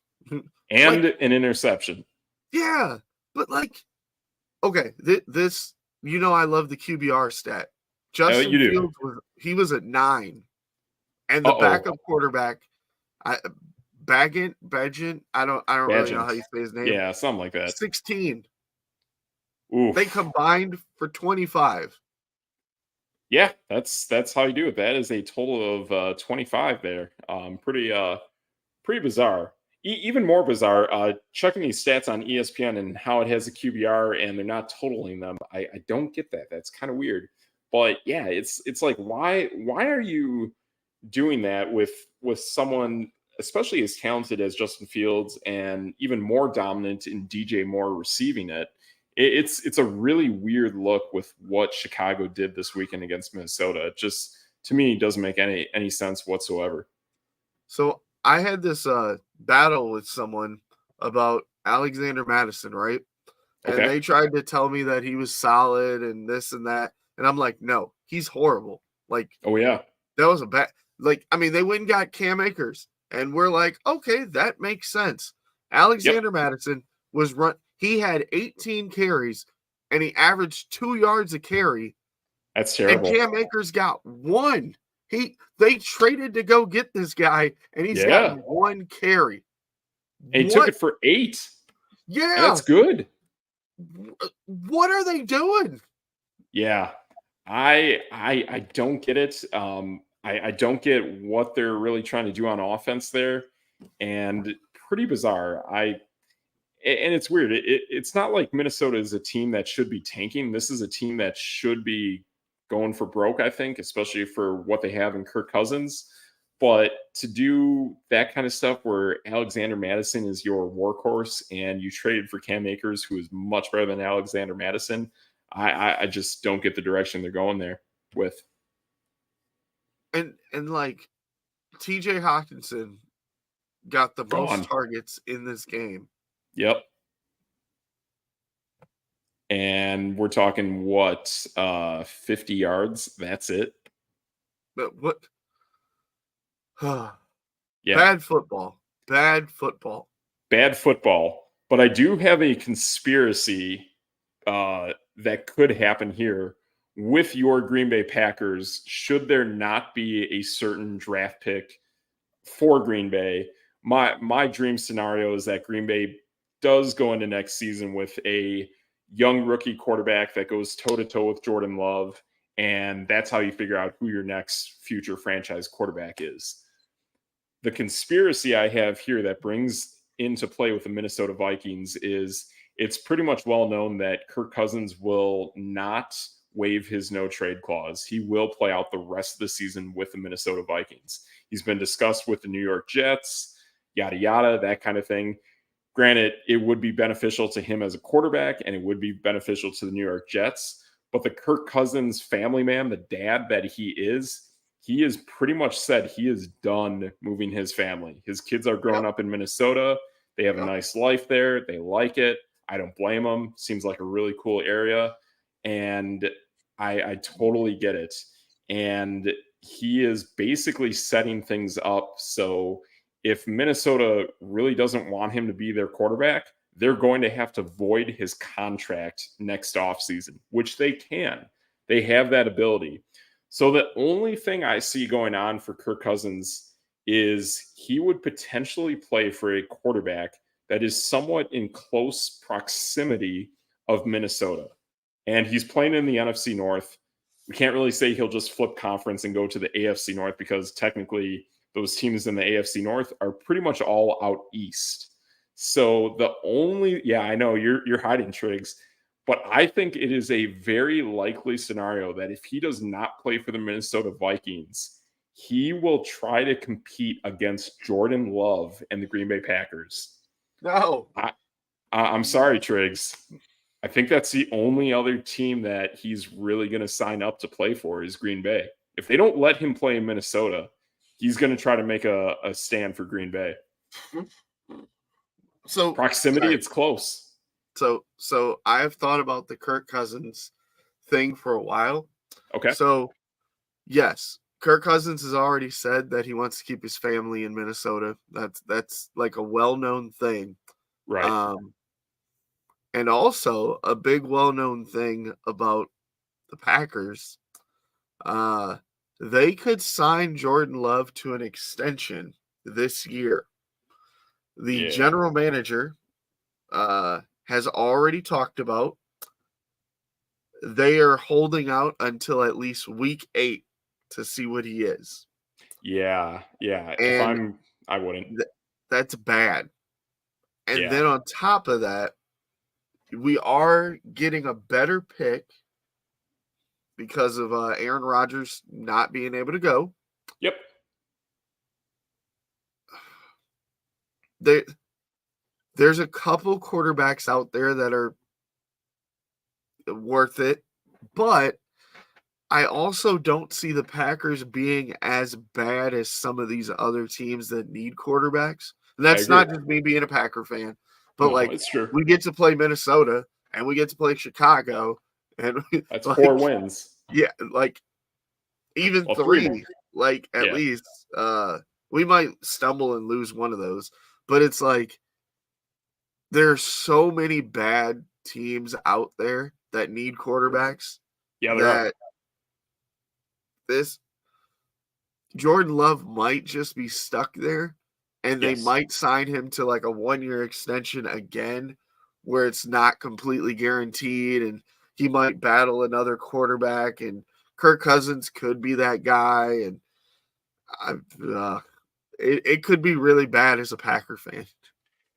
and like, an interception. yeah, but like, okay, this I love the QBR stat. You Justin do. Fields was at 9, and the Uh-oh, backup quarterback, Bagent, I don't really know how Bagent. you say his name. Yeah, something like that. 16. They Oof. combined for 25. Yeah, that's how you do it. That is a total of 25 there. Pretty bizarre. Even more bizarre, checking these stats on ESPN and how it has a QBR and they're not totaling them. I don't get that. That's kind of weird. But yeah, it's like why are you doing that with someone especially as talented as Justin Fields and even more dominant in DJ Moore receiving it? It's a really weird look with what Chicago did this weekend against Minnesota. It just to me doesn't make any sense whatsoever. So I had this battle with someone about Alexander Madison, right? And Okay. they tried to tell me that he was solid and this and that. And I'm like, no, he's horrible. Like, Oh yeah. that was a bad, like, I mean, they went and got Cam Akers. And we're like, okay, that makes sense. Yep. Alexander Madison he had 18 carries and he averaged 2 yards a carry. That's And terrible. Cam Akers got 1. They traded to go get this guy, and he's Yeah. gotten 1 carry. And he took What? it for 8. And Yeah. that's good. What are they doing? Yeah. I don't get it. I don't get what they're really trying to do on offense there. And pretty bizarre. And it's weird. It's not like Minnesota is a team that should be tanking. This is a team that should be going for broke, I think, especially for what they have in Kirk Cousins. But to do that kind of stuff where Alexander Madison is your workhorse and you traded for Cam Akers, who is much better than Alexander Madison, I just don't get the direction they're going there with. And like TJ Hawkinson got the most Gone. targets in this game. Yep. And we're talking what, 50 yards? That's it. But what? Yeah. Bad football. Bad football. Bad football. But I do have a conspiracy that could happen here with your Green Bay Packers, should there not be a certain draft pick for Green Bay. My dream scenario is that Green Bay does go into next season with a young rookie quarterback that goes toe-to-toe with Jordan Love, and that's how you figure out who your next future franchise quarterback is. The conspiracy I have here that brings into play with the Minnesota Vikings is it's pretty much well known that Kirk Cousins will not waive his no trade clause. He will play out the rest of the season with the Minnesota Vikings. He's been discussed with the New York Jets, yada, yada, that kind of thing. Granted, it would be beneficial to him as a quarterback and it would be beneficial to the New York Jets. But the Kirk Cousins family man, the dad that he has pretty much said he is done moving his family. His kids are growing up in Minnesota. They have a nice life there. They like it. I don't blame them. Seems like a really cool area. And I totally get it. And he is basically setting things up. So if Minnesota really doesn't want him to be their quarterback, they're going to have to void his contract next offseason, which they can. They have that ability. So the only thing I see going on for Kirk Cousins is he would potentially play for a quarterback that is somewhat in close proximity of Minnesota. And he's playing in the NFC North. we can't really say he'll just flip conference and go to the AFC North, because technically those teams in the AFC North are pretty much all out east. So I know you're hiding, Triggs, but I think it is a very likely scenario that if he does not play for the Minnesota Vikings, he will try to compete against Jordan Love and the Green Bay Packers. No. I'm sorry, Triggs. I think that's the only other team that he's really going to sign up to play for is Green Bay. If they don't let him play in Minnesota, he's going to try to make a stand for Green Bay. So proximity, it's close. So I've thought about the Kirk Cousins thing for a while. Okay. So yes, Kirk Cousins has already said that he wants to keep his family in Minnesota. That's like a well-known thing. Right. And also a big well-known thing about the Packers, they could sign Jordan Love to an extension this year. The general manager has already talked about they are holding out until at least week 8 to see what he is. Yeah. And I wouldn't. That's bad. And then on top of that, we are getting a better pick because of Aaron Rodgers not being able to go. Yep. There's a couple quarterbacks out there that are worth it, but I also don't see the Packers being as bad as some of these other teams that need quarterbacks. And that's not just me being a Packer fan, but it's true. We get to play Minnesota and we get to play Chicago, and that's 4 wins. Yeah, even 3, at least. We might stumble and lose one of those, but it's there's so many bad teams out there that need quarterbacks. Yeah, there are. This Jordan Love might just be stuck there, and they might sign him to a 1-year extension again, where it's not completely guaranteed, and he might battle another quarterback, and Kirk Cousins could be that guy, and it could be really bad as a Packer fan.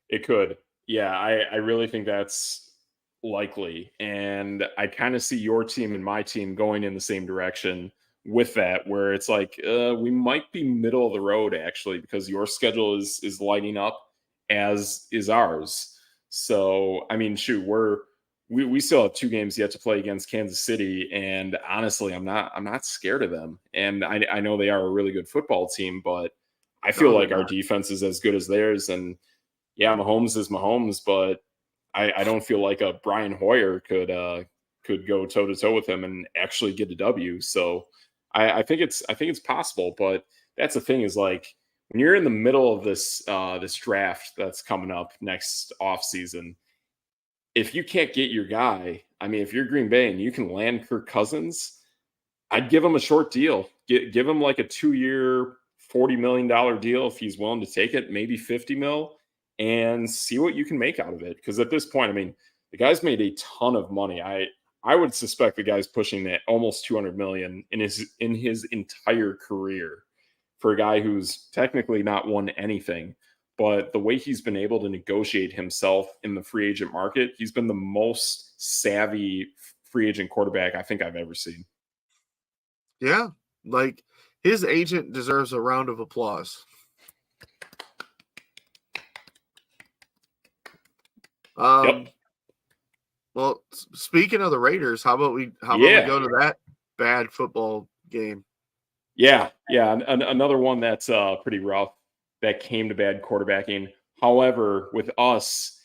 It could. Yeah, I really think that's likely, and I kind of see your team and my team going in the same direction with that, where it's we might be middle of the road actually, because your schedule is lighting up as is ours. So I mean, shoot, we still have 2 games yet to play against Kansas City, and honestly, I'm not scared of them. And I know they are a really good football team, but I feel like our defense is as good as theirs. And yeah, Mahomes is Mahomes, but I don't feel like a Brian Hoyer could go toe to toe with him and actually get a W. So I think it's possible, but that's the thing is when you're in the middle of this draft that's coming up next offseason, if you can't get your guy, I mean, if you're Green Bay and you can land Kirk Cousins, I'd give him a short deal. Give him a 2-year, $40 million deal if he's willing to take it, maybe 50 mil, and see what you can make out of it. Because at this point, I mean, the guy's made a ton of money. I would suspect the guy's pushing that almost 200 million in his entire career for a guy who's technically not won anything. But the way he's been able to negotiate himself in the free agent market, he's been the most savvy free agent quarterback I think I've ever seen. Yeah, his agent deserves a round of applause. Yep. Well, speaking of the Raiders, how about we go to that bad football game? Yeah. Another one that's pretty rough that came to bad quarterbacking. However, with us,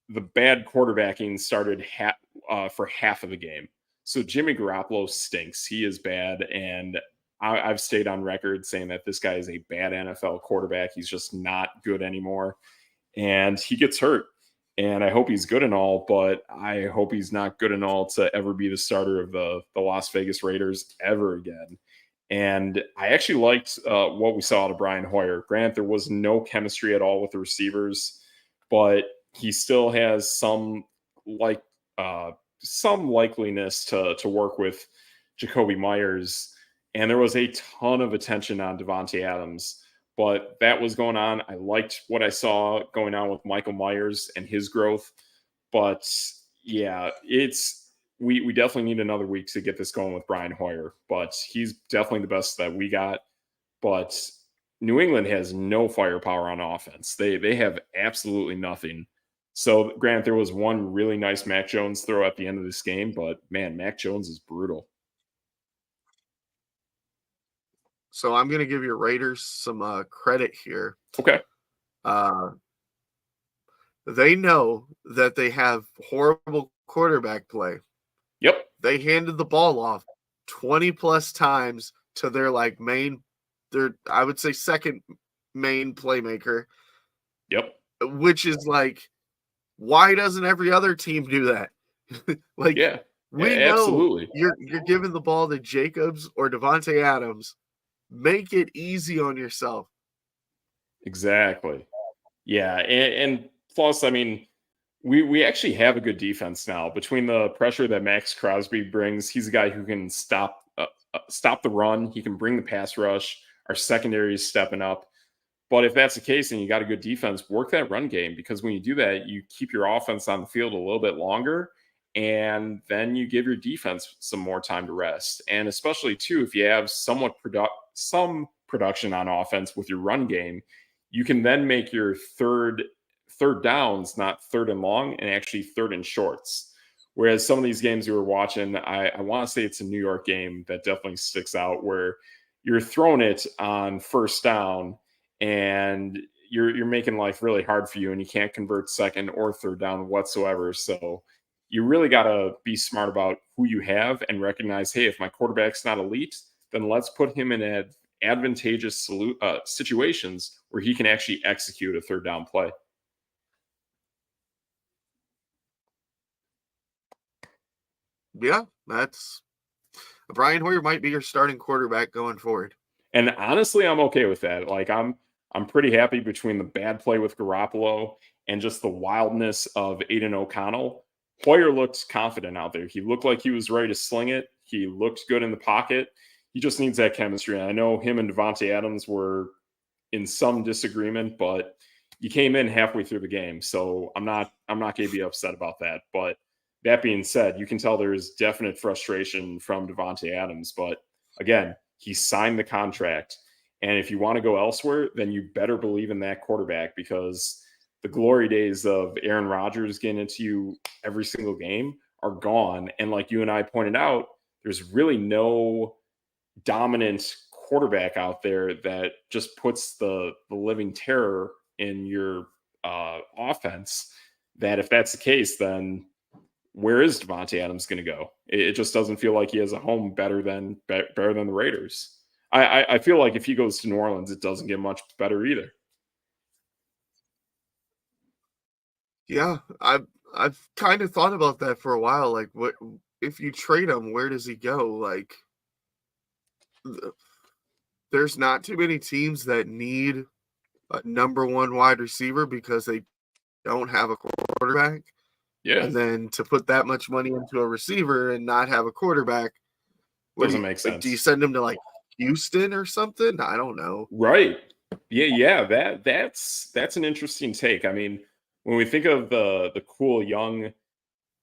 the bad quarterbacking started for half of the game. So Jimmy Garoppolo stinks. He is bad, and I've stayed on record saying that this guy is a bad NFL quarterback. He's just not good anymore, and he gets hurt. And I hope he's good and all, but I hope he's not good and all to ever be the starter of the Las Vegas Raiders ever again. And I actually liked what we saw out of Brian Hoyer. Granted, there was no chemistry at all with the receivers, but he still has some likeliness to work with Jacoby Myers, and there was a ton of attention on Davante Adams. But that was going on. I liked what I saw going on with Michael Myers and his growth. But yeah, we definitely need another week to get this going with Brian Hoyer. But he's definitely the best that we got. But New England has no firepower on offense. They have absolutely nothing. So, Grant, there was one really nice Mac Jones throw at the end of this game, but man, Mac Jones is brutal. So I'm going to give your Raiders some credit here. Okay. They know that they have horrible quarterback play. Yep. They handed the ball off 20 plus times to their I would say second main playmaker. Yep. Which is like, why doesn't every other team do that? We know absolutely. You're giving the ball to Jacobs or Davante Adams. Make it easy on yourself. Exactly. Yeah, and plus, I mean, we actually have a good defense now. Between the pressure that Max Crosby brings, he's a guy who can stop the run. He can bring the pass rush. Our secondary is stepping up. But if that's the case and you got a good defense, work that run game, because when you do that, you keep your offense on the field a little bit longer, and then you give your defense some more time to rest. And especially, too, if you have some production on offense with your run game, you can then make your third downs not third and long, and actually third and shorts. Whereas some of these games we were watching, I want to say it's a New York game that definitely sticks out, where you're throwing it on first down and you're making life really hard for you, and you can't convert second or third down whatsoever. So you really got to be smart about who you have and recognize, hey, if my quarterback's not elite, then let's put him in advantageous situations where he can actually execute a third down play. Yeah, Brian Hoyer might be your starting quarterback going forward. And honestly, I'm okay with that. Like, I'm pretty happy between the bad play with Garoppolo and just the wildness of Aiden O'Connell. Hoyer looked confident out there. He looked like he was ready to sling it. He looked good in the pocket. He just needs that chemistry. And I know him and Davante Adams were in some disagreement, but you came in halfway through the game. So I'm not going to be upset about that. But that being said, you can tell there's definite frustration from Davante Adams. But again, he signed the contract. And if you want to go elsewhere, then you better believe in that quarterback, because the glory days of Aaron Rodgers getting into you every single game are gone. And like you and I pointed out, there's really no dominant quarterback out there that just puts the living terror in your offense. That if that's the case, then where is Davante Adams going to go? It just doesn't feel like he has a home better than the Raiders. I feel like if he goes to New Orleans, it doesn't get much better either. Yeah, I've kind of thought about that for a while. Like, what if you trade him? Where does he go? Like, there's not too many teams that need a number one wide receiver because they don't have a quarterback. Yeah. And then to put that much money into a receiver and not have a quarterback doesn't make sense. Do you send him to like Houston or something? I don't know. Right. Yeah. That's an interesting take. I mean, when we think of the cool young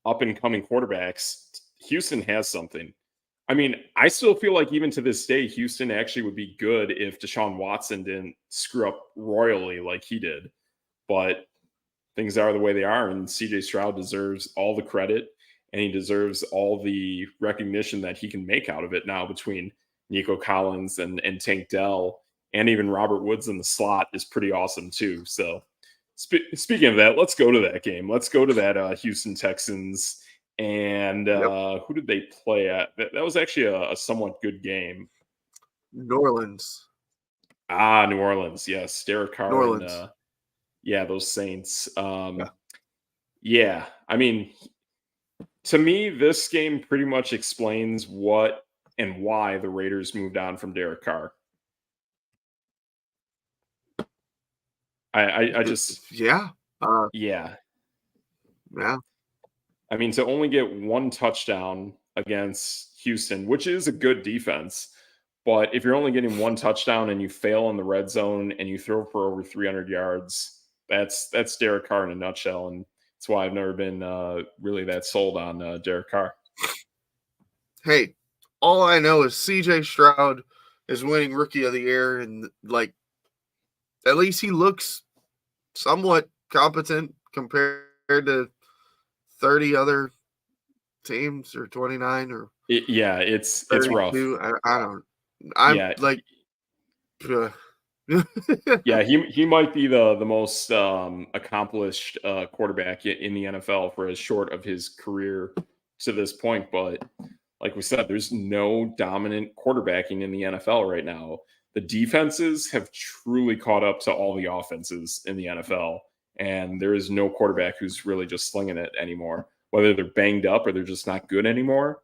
up and coming quarterbacks, Houston has something. I mean, I still feel like even to this day, Houston actually would be good if Deshaun Watson didn't screw up royally like he did. But things are the way they are, and CJ Stroud deserves all the credit, and he deserves all the recognition that he can make out of it now between Nico Collins and Tank Dell, and even Robert Woods in the slot is pretty awesome too. So speaking of that, let's go to that game. Let's go to that Houston Texans. And who did they play at? That was actually a somewhat good game. New Orleans. New Orleans. Yes. Derek Carr. New Orleans. And, those Saints. Yeah. I mean, to me, this game pretty much explains what and why the Raiders moved on from Derek Carr. I just... Yeah. Yeah. Yeah. I mean, to only get one touchdown against Houston, which is a good defense. But if you're only getting one touchdown and you fail in the red zone and you throw for over 300 yards, that's Derek Carr in a nutshell. And that's why I've never been really that sold on Derek Carr. Hey, all I know is CJ Stroud is winning Rookie of the Year, and like at least he looks somewhat competent compared to 30 other teams or 29 or it's rough. I don't. I'm like, yeah, he might be the most accomplished quarterback in the NFL for as short of his career to this point. But like we said, there's no dominant quarterbacking in the NFL right now. The defenses have truly caught up to all the offenses in the NFL, and there is no quarterback who's really just slinging it anymore. Whether they're banged up or they're just not good anymore,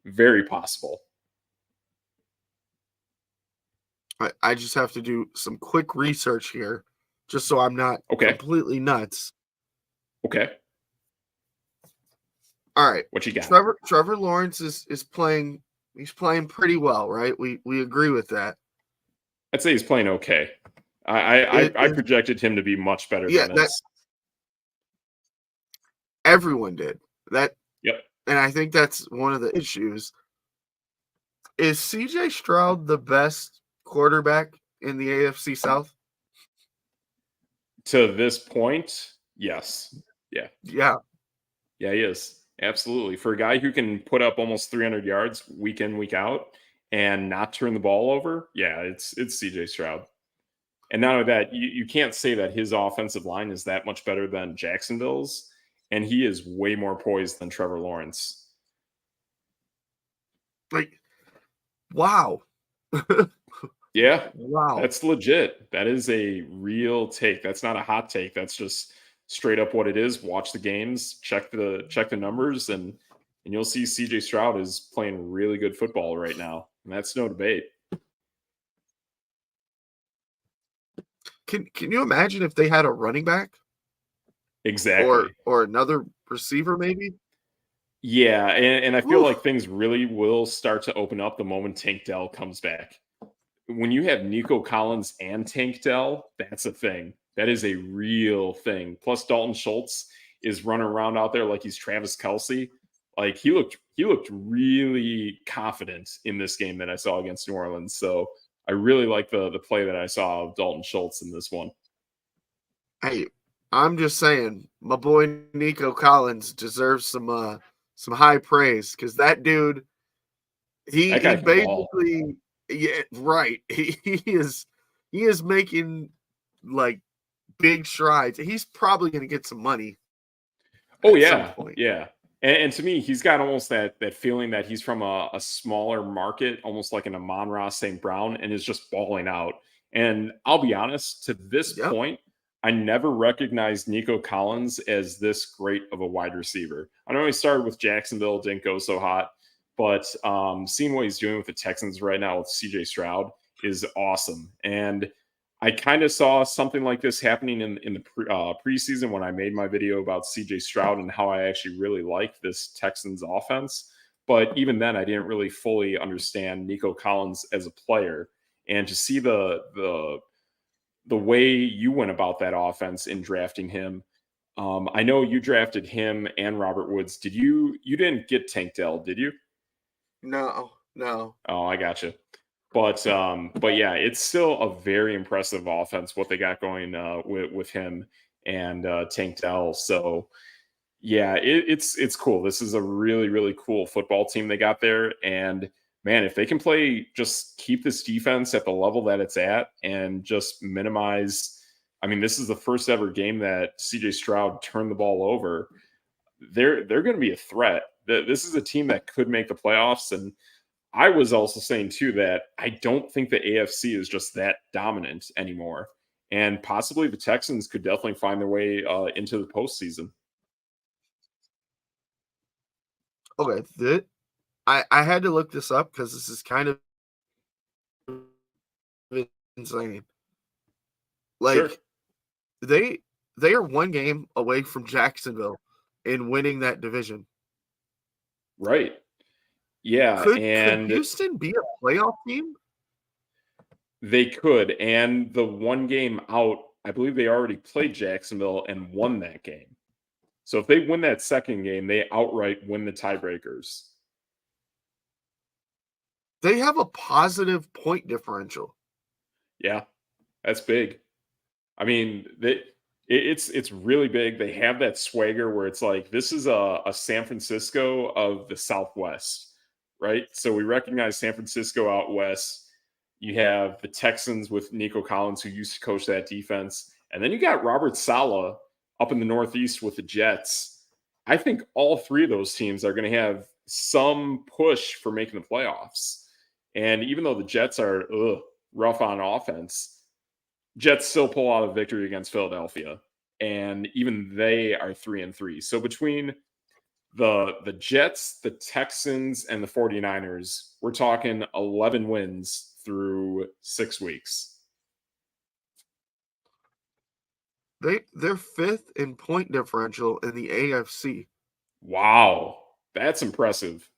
very possible. I just have to do some quick research here, just so I'm not completely nuts. Okay. All right. What you got? Trevor Lawrence is playing. He's playing pretty well, right? We agree with that. I'd say he's playing okay. I projected him to be much better than this. Everyone did that. Yep. And I think that's one of the issues. Is CJ Stroud the best quarterback in the AFC South? To this point, yes. Yeah. Yeah. Yeah, he is. Absolutely. For a guy who can put up almost 300 yards week in, week out and not turn the ball over, yeah, it's CJ Stroud. And not only that, you can't say that his offensive line is that much better than Jacksonville's, and he is way more poised than Trevor Lawrence. Like, wow. Yeah. Wow. That's legit. That is a real take. That's not a hot take. That's just straight up what it is. Watch the games, check the numbers, and you'll see CJ Stroud is playing really good football right now. And that's no debate. Can you imagine if they had a running back? Exactly. Or another receiver, maybe? Yeah, and I feel like things really will start to open up the moment Tank Dell comes back. When you have Nico Collins and Tank Dell, that's a thing. That is a real thing. Plus, Dalton Schultz is running around out there like he's Travis Kelce. Like he looked really confident in this game that I saw against New Orleans. So I really like the play that I saw of Dalton Schultz in this one. Hey, I'm just saying, my boy Nico Collins deserves some high praise because that dude, he basically, yeah, right. He is making like big strides. He's probably going to get some money. Oh yeah, yeah. And to me, he's got almost that feeling that he's from a smaller market, almost like an Amon-Ra St. Brown, and is just balling out. And I'll be honest, to this point, I never recognized Nico Collins as this great of a wide receiver. I know he started with Jacksonville, didn't go so hot, but seeing what he's doing with the Texans right now with CJ Stroud is awesome. And I kind of saw something like this happening in the preseason when I made my video about CJ Stroud and how I actually really like this Texans offense. But even then, I didn't really fully understand Nico Collins as a player. And to see the way you went about that offense in drafting him, I know you drafted him and Robert Woods. You didn't get Tank Dell, did you? No. Oh, I gotcha. But yeah, it's still a very impressive offense what they got going with him and Tank Dell. So yeah, it's cool. This is a really, really cool football team they got there. And man, if they can just keep this defense at the level that it's at and just minimize. I mean, this is the first ever game that CJ Stroud turned the ball over. They're going to be a threat. This is a team that could make the playoffs. And I was also saying, too, that I don't think the AFC is just that dominant anymore. And possibly the Texans could definitely find their way into the postseason. Okay. I had to look this up because this is kind of insane. Like, sure. They are one game away from Jacksonville in winning that division. Right. Yeah, Could and Houston be a playoff team? they could. And the one game out, I believe they already played Jacksonville and won that game. So if they win that second game, they outright win the tiebreakers. They have a positive point differential. Yeah, that's big. I mean, it's really big. They have that swagger where it's like this is a San Francisco of the Southwest, right? So we recognize San Francisco out west. You have the Texans with Nico Collins, who used to coach that defense, and then you got Robert Saleh up in the Northeast with the Jets. I think all three of those teams are going to have some push for making the playoffs. And even though the Jets are rough on offense, Jets still pull out a victory against Philadelphia, and even they are 3-3. So between the Jets, the Texans, and the 49ers, we're talking 11 wins through 6 weeks. They're fifth in point differential in the AFC. Wow, that's impressive.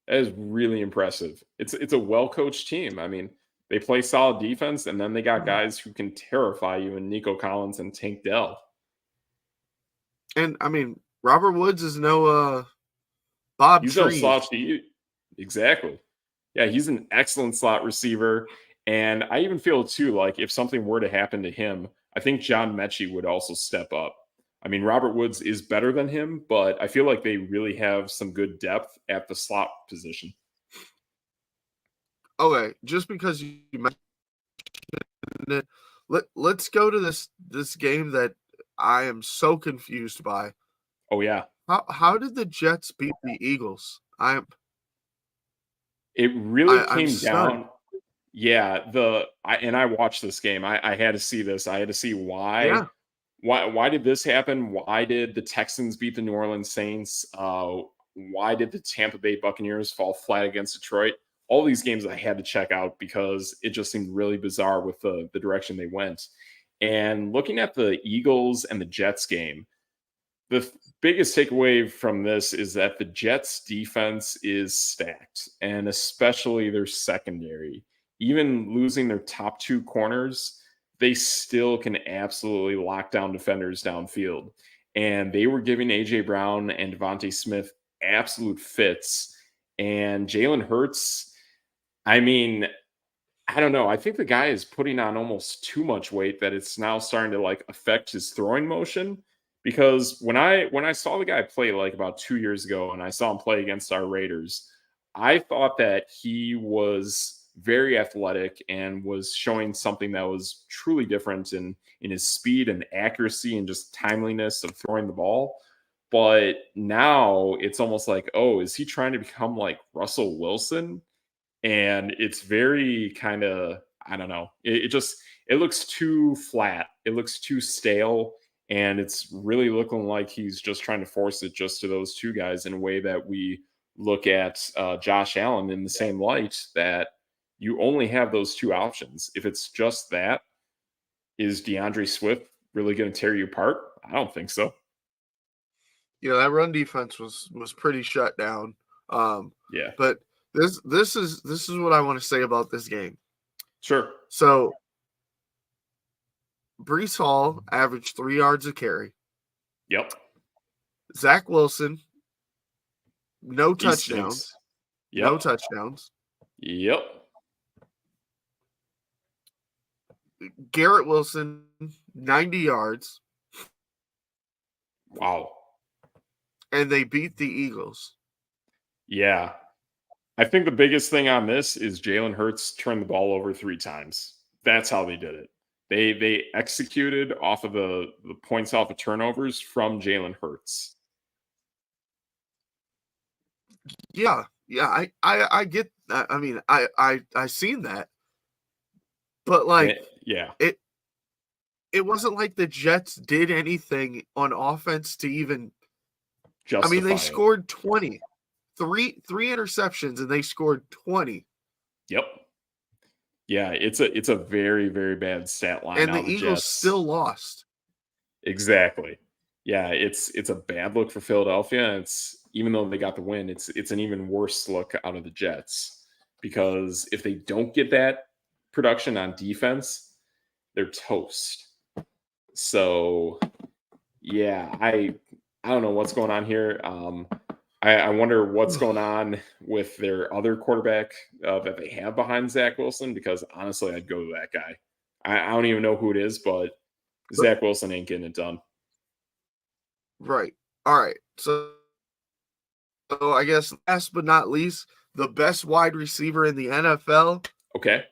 That is really impressive. It's a well-coached team. I mean, they play solid defense, and then they got guys who can terrify you in Nico Collins and Tank Dell. And I mean, Robert Woods is no Bob He's Tree. no slouch to you. Exactly. Yeah, he's an excellent slot receiver. And I even feel too, like if something were to happen to him, I think John Mechie would also step up. I mean, Robert Woods is better than him, but I feel like they really have some good depth at the slot position. Okay, just because you mentioned it, let's go to this game that I am so confused by. Oh yeah. How did the Jets beat the Eagles? It really came down. Stunned. Yeah, I watched this game. I had to see this. I had to see why. Yeah. Why did this happen? Why did the Texans beat the New Orleans Saints? Why did the Tampa Bay Buccaneers fall flat against Detroit? All these games I had to check out because it just seemed really bizarre with the direction they went. And looking at the Eagles and the Jets game, the biggest takeaway from this is that the Jets defense is stacked, and especially their secondary. Even losing their top two corners, they still can absolutely lock down defenders downfield. And they were giving A.J. Brown and Devontae Smith absolute fits. And Jalen Hurts, I mean, I don't know. I think the guy is putting on almost too much weight that it's now starting to like affect his throwing motion. Because when I saw the guy play like about 2 years ago and I saw him play against our Raiders, I thought that he was very athletic and was showing something that was truly different in his speed and accuracy and just timeliness of throwing the ball. But now it's almost like, oh, is he trying to become like Russell Wilson? And it's very kind of, I don't know. It looks too flat. It looks too stale. And it's really looking like he's just trying to force it just to those two guys in a way that we look at Josh Allen in the same light, that you only have those two options. If it's just that, is DeAndre Swift really going to tear you apart? I don't think so. Yeah, that run defense was pretty shut down. Yeah. But this is what I want to say about this game. Sure. So Breece Hall averaged 3 yards a carry. Yep. Zach Wilson, no touchdowns. Yep. No touchdowns. Yep. Garrett Wilson, 90 yards. Wow. And they beat the Eagles. Yeah. I think the biggest thing on this is Jalen Hurts turned the ball over 3 times. That's how they did it. They executed off of the points off of turnovers from Jalen Hurts. Yeah, I get that. I mean, I seen that, but like, it wasn't like the Jets did anything on offense to even. Justify I mean, they scored 20, three interceptions, and they scored 20. Yep. Yeah, it's a very, very bad stat line. And the Eagles still lost. Exactly. Yeah, it's a bad look for Philadelphia. even though they got the win, it's an even worse look out of the Jets, because if they don't get that production on defense, they're toast. So yeah, I don't know what's going on here. I wonder what's going on with their other quarterback that they have behind Zach Wilson, because honestly, I'd go to that guy. I don't even know who it is, but Zach Wilson ain't getting it done. Right. All right. So I guess last but not least, the best wide receiver in the NFL. Okay.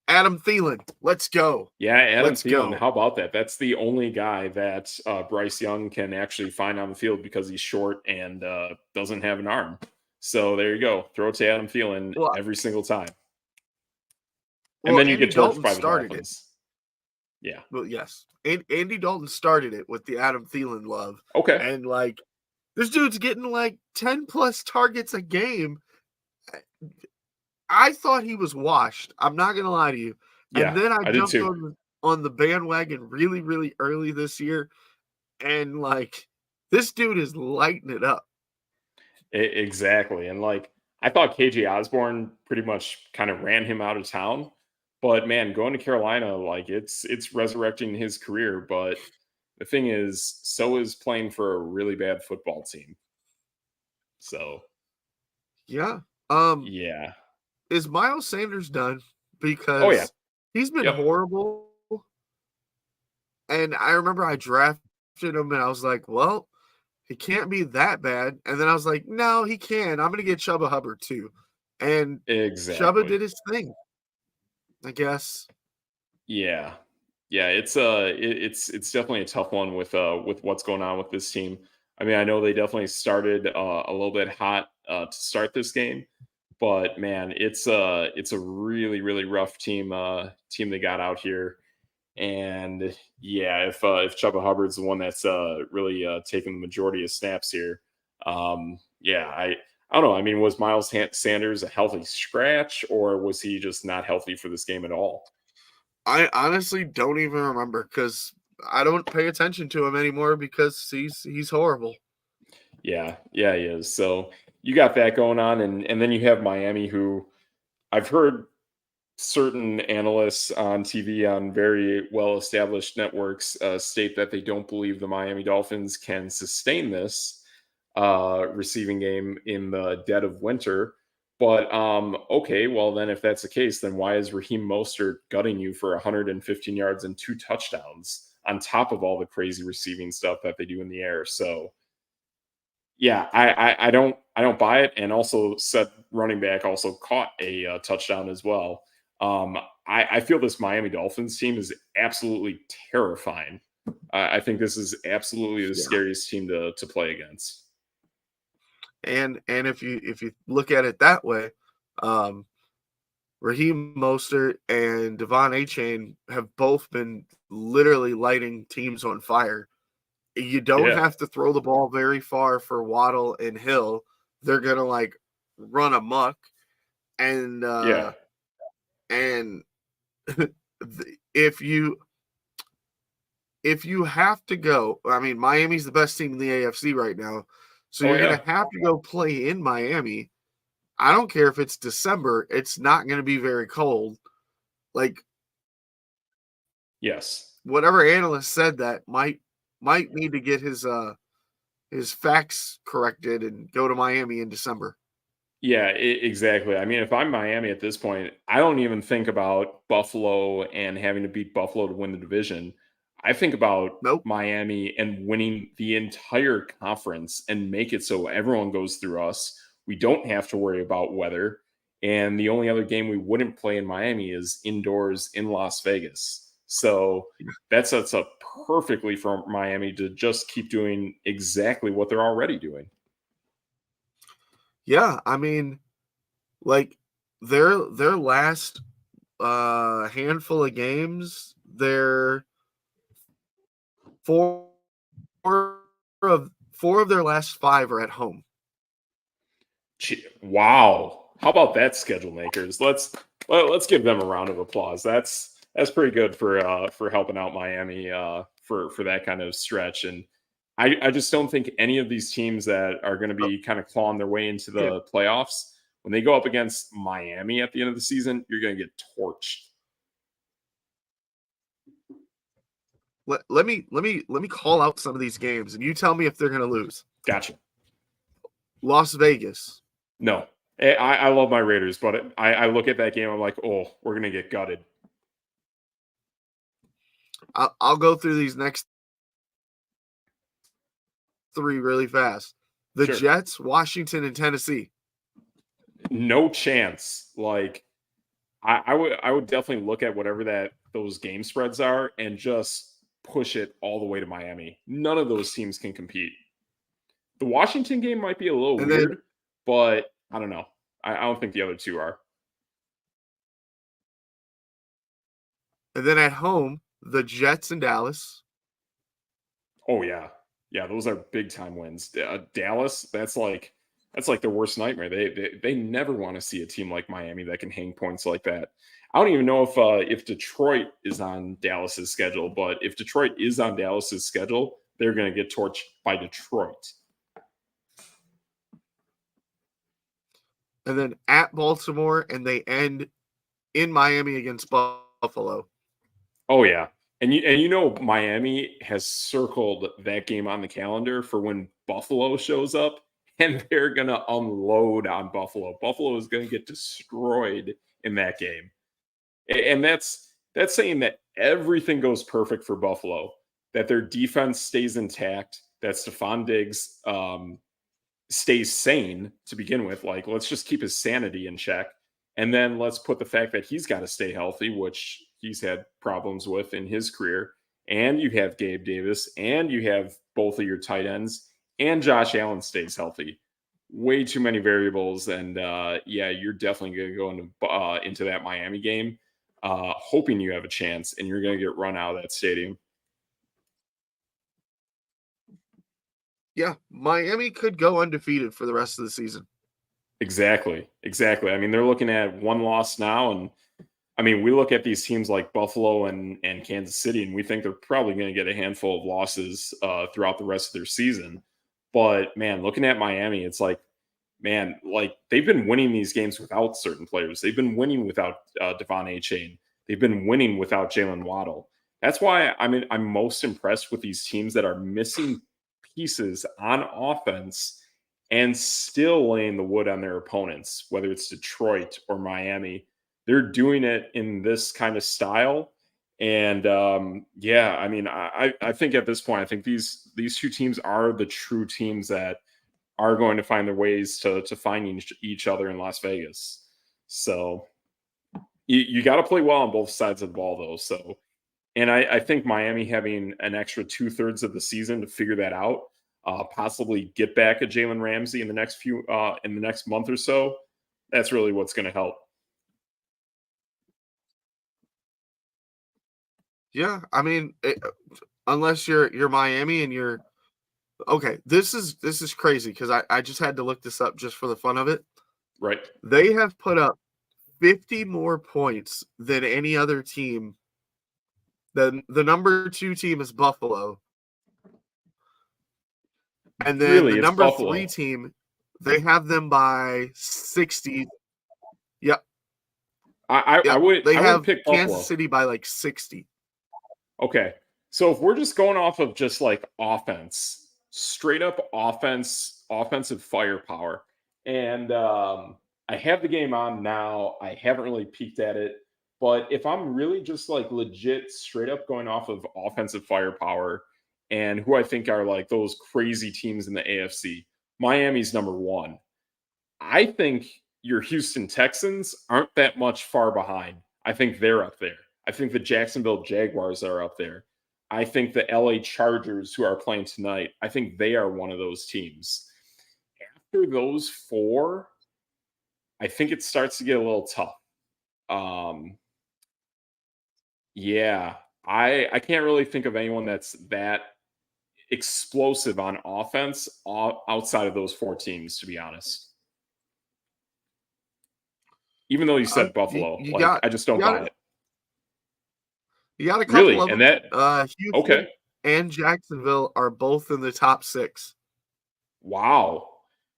Adam Thielen. Let's go. Yeah, Adam Let's Thielen. go. How about that? That's the only guy that Bryce Young can actually find on the field, because he's short and doesn't have an arm. So there you go. Throw it to Adam Thielen every single time. And then you Andy get torched Dalton by the started Dolphins. Yeah. Well, yes. Andy Dalton started it with the Adam Thielen love. Okay. And like, this dude's getting like 10 plus targets a game. I thought he was washed. I'm not going to lie to you. Yeah, and then I jumped on the bandwagon really, really early this year. And like, this dude is lighting it up. Exactly. And like, I thought KJ Osborne pretty much kind of ran him out of town. But man, going to Carolina, like it's resurrecting his career. But the thing is, so is playing for a really bad football team. So yeah. Yeah. Is Miles Sanders done? Because he's been horrible. And I remember I drafted him and I was like, well, he can't be that bad. And then I was like, no, he can. I'm going to get Chuba Hubbard too. And Chuba did his thing, I guess. Yeah. Yeah, it's definitely a tough one with what's going on with this team. I mean, I know they definitely started a little bit hot to start this game, but man, it's a really, really rough team they got out here. And yeah, if Chuba Hubbard's the one that's really taking the majority of snaps here, yeah, I don't know. I mean, was Miles Sanders a healthy scratch, or was he just not healthy for this game at all? I honestly don't even remember, because I don't pay attention to him anymore because he's horrible. Yeah, he is. So you got that going on, and then you have Miami, who I've heard certain analysts on TV on very well-established networks state that they don't believe the Miami Dolphins can sustain this receiving game in the dead of winter. But okay, well then if that's the case, then why is Raheem Mostert gutting you for 115 yards and 2 touchdowns on top of all the crazy receiving stuff that they do in the air? So yeah, I don't buy it. And also, said running back also caught a touchdown as well. I feel this Miami Dolphins team is absolutely terrifying. I think this is absolutely the scariest team to play against. And if you look at it that way, Raheem Mostert and Devon Achane have both been literally lighting teams on fire. You don't have to throw the ball very far for Waddle and Hill. They're gonna like run amok. And and if you have to go, I mean, Miami's the best team in the AFC right now. So you're going to have to go play in Miami. I don't care if it's December. It's not going to be very cold. Like, yes, whatever analyst said that might need to get his facts corrected and go to Miami in December. Yeah, exactly. I mean, if I'm Miami at this point, I don't even think about Buffalo and having to beat Buffalo to win the division. I think about Miami and winning the entire conference and make it so everyone goes through us. We don't have to worry about weather. And the only other game we wouldn't play in Miami is indoors in Las Vegas. So that sets up perfectly for Miami to just keep doing exactly what they're already doing. Yeah, I mean, like their last handful of games, they're four of their last 5 are at home. Wow. How about that, schedule makers? Let's give them a round of applause. That's pretty good for helping out Miami for that kind of stretch. And I just don't think any of these teams that are going to be kind of clawing their way into the playoffs, when they go up against Miami at the end of the season, you're going to get torched. Let me call out some of these games, and you tell me if they're going to lose. Gotcha. Las Vegas. No. I love my Raiders, but I look at that game, I'm like, oh, we're going to get gutted. I'll go through these next 3 really fast. The Jets, Washington, and Tennessee. No chance. Like, I would definitely look at whatever those game spreads are and just push it all the way to Miami. None of those teams can compete. The Washington game might be a little weird, but I don't know. I don't think the other two are. And then at home, the Jets and Dallas. Oh yeah, yeah, those are big time wins. Dallas, that's like their worst nightmare. They never want to see a team like Miami that can hang points like that. I don't even know if Detroit is on Dallas's schedule, but if Detroit is on Dallas's schedule, they're going to get torched by Detroit. And then at Baltimore, and they end in Miami against Buffalo. Oh yeah. And you know Miami has circled that game on the calendar for when Buffalo shows up, and they're going to unload on Buffalo. Buffalo is going to get destroyed in that game. And that's saying that everything goes perfect for Buffalo, that their defense stays intact, that Stephon Diggs stays sane to begin with. Like, let's just keep his sanity in check. And then let's put the fact that he's got to stay healthy, which he's had problems with in his career. And you have Gabe Davis, and you have both of your tight ends, and Josh Allen stays healthy. Way too many variables. And yeah, you're definitely going to go into that Miami game hoping you have a chance, and you're going to get run out of that stadium. Yeah, Miami could go undefeated for the rest of the season. Exactly. I mean, they're looking at one loss now, and I mean, we look at these teams like Buffalo and Kansas City, and we think they're probably going to get a handful of losses throughout the rest of their season. But man, looking at Miami, it's like, man, like they've been winning these games without certain players. They've been winning without Devon Achane. They've been winning without Jalen Waddle. That's why I'm most impressed with these teams that are missing pieces on offense and still laying the wood on their opponents, whether it's Detroit or Miami. They're doing it in this kind of style. And yeah, I mean, I think at this point, I think these two teams are the true teams that are going to find their ways to finding each other in Las Vegas. So you got to play well on both sides of the ball, though. So, and I think Miami having an extra 2/3 of the season to figure that out, possibly get back a Jalen Ramsey in the next month or so, that's really what's going to help. Yeah, I mean, unless you're Miami and you're okay, this is crazy because I just had to look this up just for the fun of it. Right. They have put up 50 more points than any other team. The number 2 team is Buffalo. And then really, the number Buffalo. 3 team, they have them by 60. Yep. I would pick Buffalo. Kansas City by like 60. Okay. So if we're just going off of just like offense, straight up offensive firepower, and I have the game on now. I haven't really peeked at it, but if I'm really just like legit straight up going off of offensive firepower and who I think are like those crazy teams in the AFC, Miami's number 1. I think your Houston Texans aren't that much far behind. I think they're up there. I think the Jacksonville Jaguars are up there. I think the LA Chargers, who are playing tonight, I think they are one of those teams. After those 4, I think it starts to get a little tough. Yeah, I can't really think of anyone that's that explosive on offense outside of those 4 teams, to be honest. Even though you said Buffalo, I just don't buy it. You got a couple really, of and that Houston okay, and Jacksonville are both in the top 6. Wow.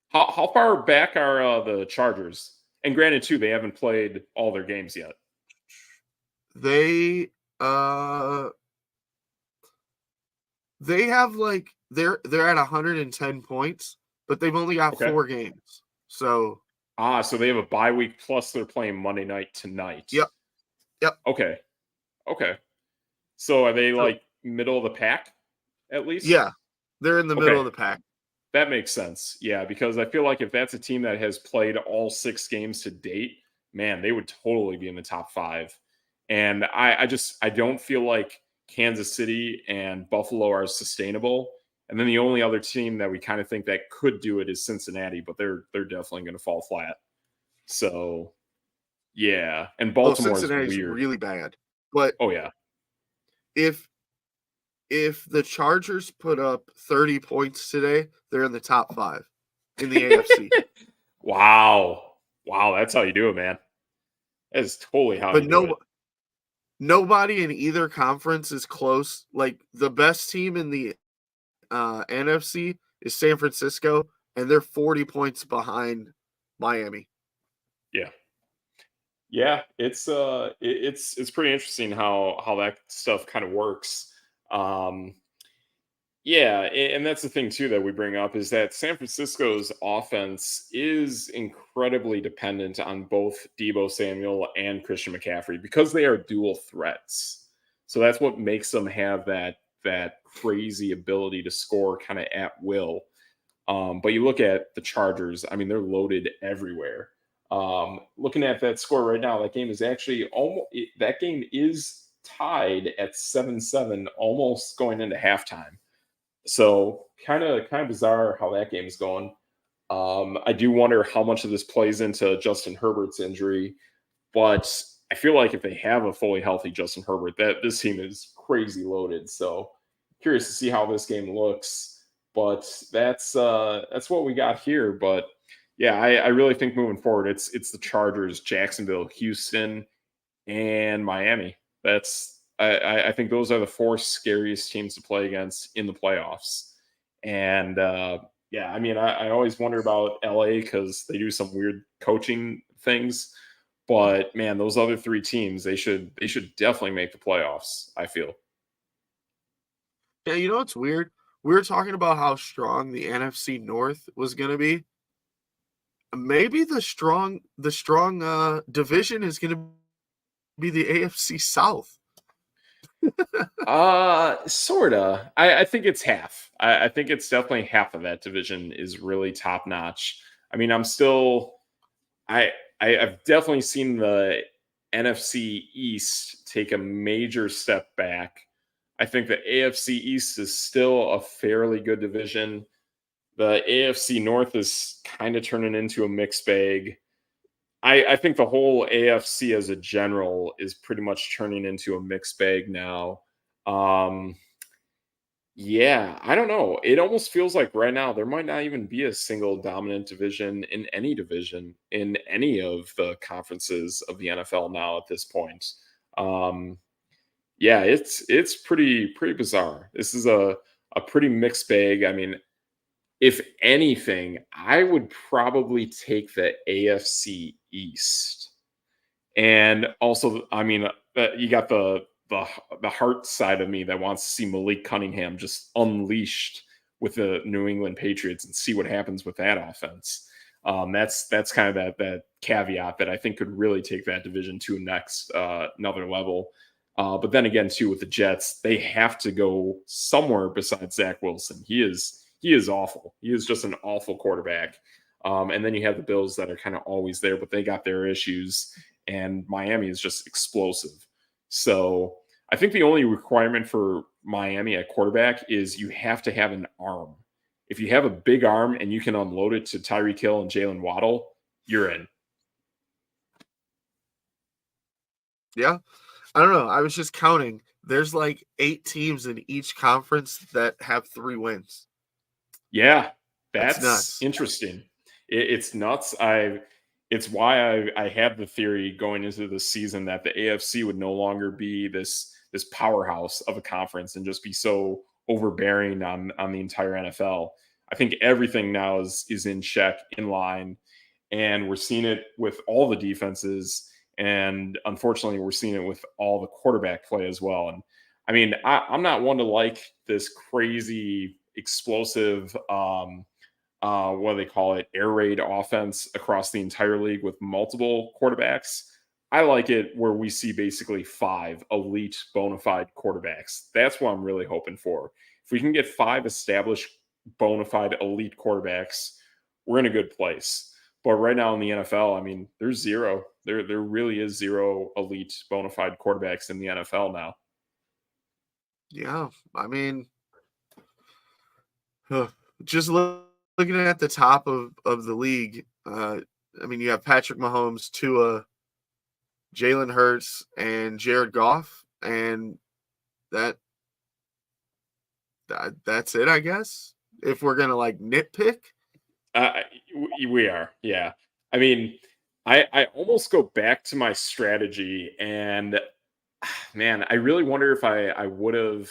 How far back are the Chargers? And granted, too, they haven't played all their games yet. They have like they're at 110 points, but they've only got 4 games. So so they have a bye week plus they're playing Monday night tonight. Yep. Okay. So are they like middle of the pack at least? Yeah. They're in the middle of the pack. That makes sense. Yeah, because I feel like if that's a team that has played all 6 games to date, man, they would totally be in the top 5. And I don't feel like Kansas City and Buffalo are sustainable. And then the only other team that we kind of think that could do it is Cincinnati, but they're definitely going to fall flat. So, yeah. And Baltimore is weird. Really bad. But yeah. If the Chargers put up 30 points today, they're in the top 5 in the AFC. Wow, that's how you do it, man. That is totally how you do it. Nobody in either conference is close. Like, the best team in the NFC is San Francisco, and they're 40 points behind Miami. Yeah, it's pretty interesting how that stuff kind of works. Yeah, and that's the thing too that we bring up is that San Francisco's offense is incredibly dependent on both Deebo Samuel and Christian McCaffrey because they are dual threats. So that's what makes them have that crazy ability to score kind of at will. But you look at the Chargers, I mean, they're loaded everywhere. Looking at that score right now, that game is actually that game is tied at 7-7, almost going into halftime. So kind of bizarre how that game is going. I do wonder how much of this plays into Justin Herbert's injury, but I feel like if they have a fully healthy Justin Herbert, that this team is crazy loaded. So curious to see how this game looks. But that's what we got here. But yeah, I really think moving forward, it's the Chargers, Jacksonville, Houston, and Miami. I think those are the 4 scariest teams to play against in the playoffs. And yeah, I mean, I always wonder about LA because they do some weird coaching things. But man, those other 3 teams, they should definitely make the playoffs, I feel. Yeah, you know what's weird? We were talking about how strong the NFC North was going to be. Maybe the strong division is going to be the AFC South. Sorta. I think it's half. I think it's definitely half of that division is really top notch. I mean, I've definitely seen the NFC East take a major step back. I think the AFC East is still a fairly good division. The AFC North is kind of turning into a mixed bag. I think the whole AFC as a general is pretty much turning into a mixed bag now. Yeah, I don't know. It almost feels like right now there might not even be a single dominant division in any division in any of the conferences of the NFL now at this point. Yeah, it's pretty bizarre. This is a pretty mixed bag. I mean, if anything, I would probably take the AFC East. And also, I mean, you got the heart side of me that wants to see Malik Cunningham just unleashed with the New England Patriots and see what happens with that offense. That's kind of that caveat that I think could really take that division to another level. But then again, too, with the Jets, they have to go somewhere besides Zach Wilson. He is awful. He is just an awful quarterback. And then you have the Bills that are kind of always there, but they got their issues. And Miami is just explosive. So I think the only requirement for Miami at quarterback is you have to have an arm. If you have a big arm and you can unload it to Tyreek Hill and Jalen Waddle, you're in. Yeah. I don't know. I was just counting. There's like 8 teams in each conference that have 3 wins. Yeah, that's nuts. Interesting. It's nuts. It's why I have the theory going into the season that the AFC would no longer be this powerhouse of a conference and just be so overbearing on the entire NFL. I think everything now is in check, in line, and we're seeing it with all the defenses. And unfortunately, we're seeing it with all the quarterback play as well. And I mean, I'm not one to like this crazy, explosive, what do they call it, air raid offense across the entire league with multiple quarterbacks. I like it where we see basically 5 elite bona fide quarterbacks. That's what I'm really hoping for. If we can get 5 established bona fide elite quarterbacks, we're in a good place. But right now in the NFL, I mean, there's zero. There really is 0 elite bona fide quarterbacks in the NFL now. Yeah, I mean, just looking at the top of the league, I mean, you have Patrick Mahomes, Tua, Jalen Hurts, and Jared Goff, and that's it, I guess. If we're gonna like nitpick, we are, yeah. I mean, I almost go back to my strategy, and man, I really wonder if I would have,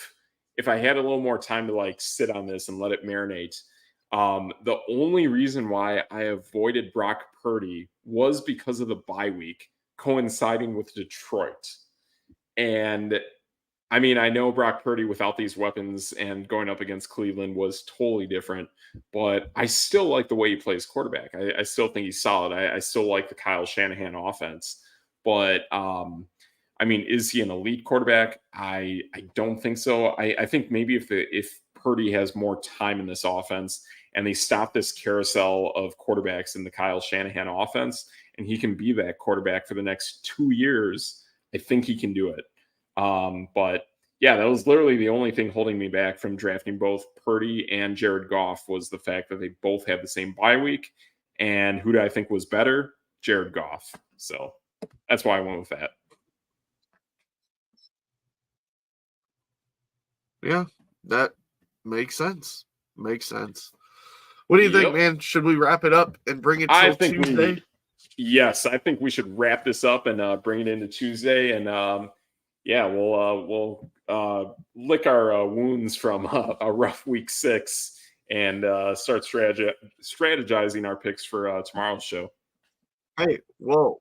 if I had a little more time to like sit on this and let it marinate. The only reason why I avoided Brock Purdy was because of the bye week coinciding with Detroit. And I mean, I know Brock Purdy without these weapons and going up against Cleveland was totally different, but I still like the way he plays quarterback. I still think he's solid. I still like the Kyle Shanahan offense. But I mean, is he an elite quarterback? I don't think so. I think maybe if Purdy has more time in this offense and they stop this carousel of quarterbacks in the Kyle Shanahan offense, and he can be that quarterback for the next 2 years, I think he can do it. But yeah, that was literally the only thing holding me back from drafting both Purdy and Jared Goff was the fact that they both have the same bye week. And who do I think was better? Jared Goff. So that's why I went with that. Yeah, that makes sense. Makes sense. What do you think, man? Should we wrap it up and bring it till Tuesday? Yes, I think we should wrap this up and bring it into Tuesday. And yeah, we'll lick our wounds from a rough week 6 and start strategizing our picks for tomorrow's show. Hey, whoa.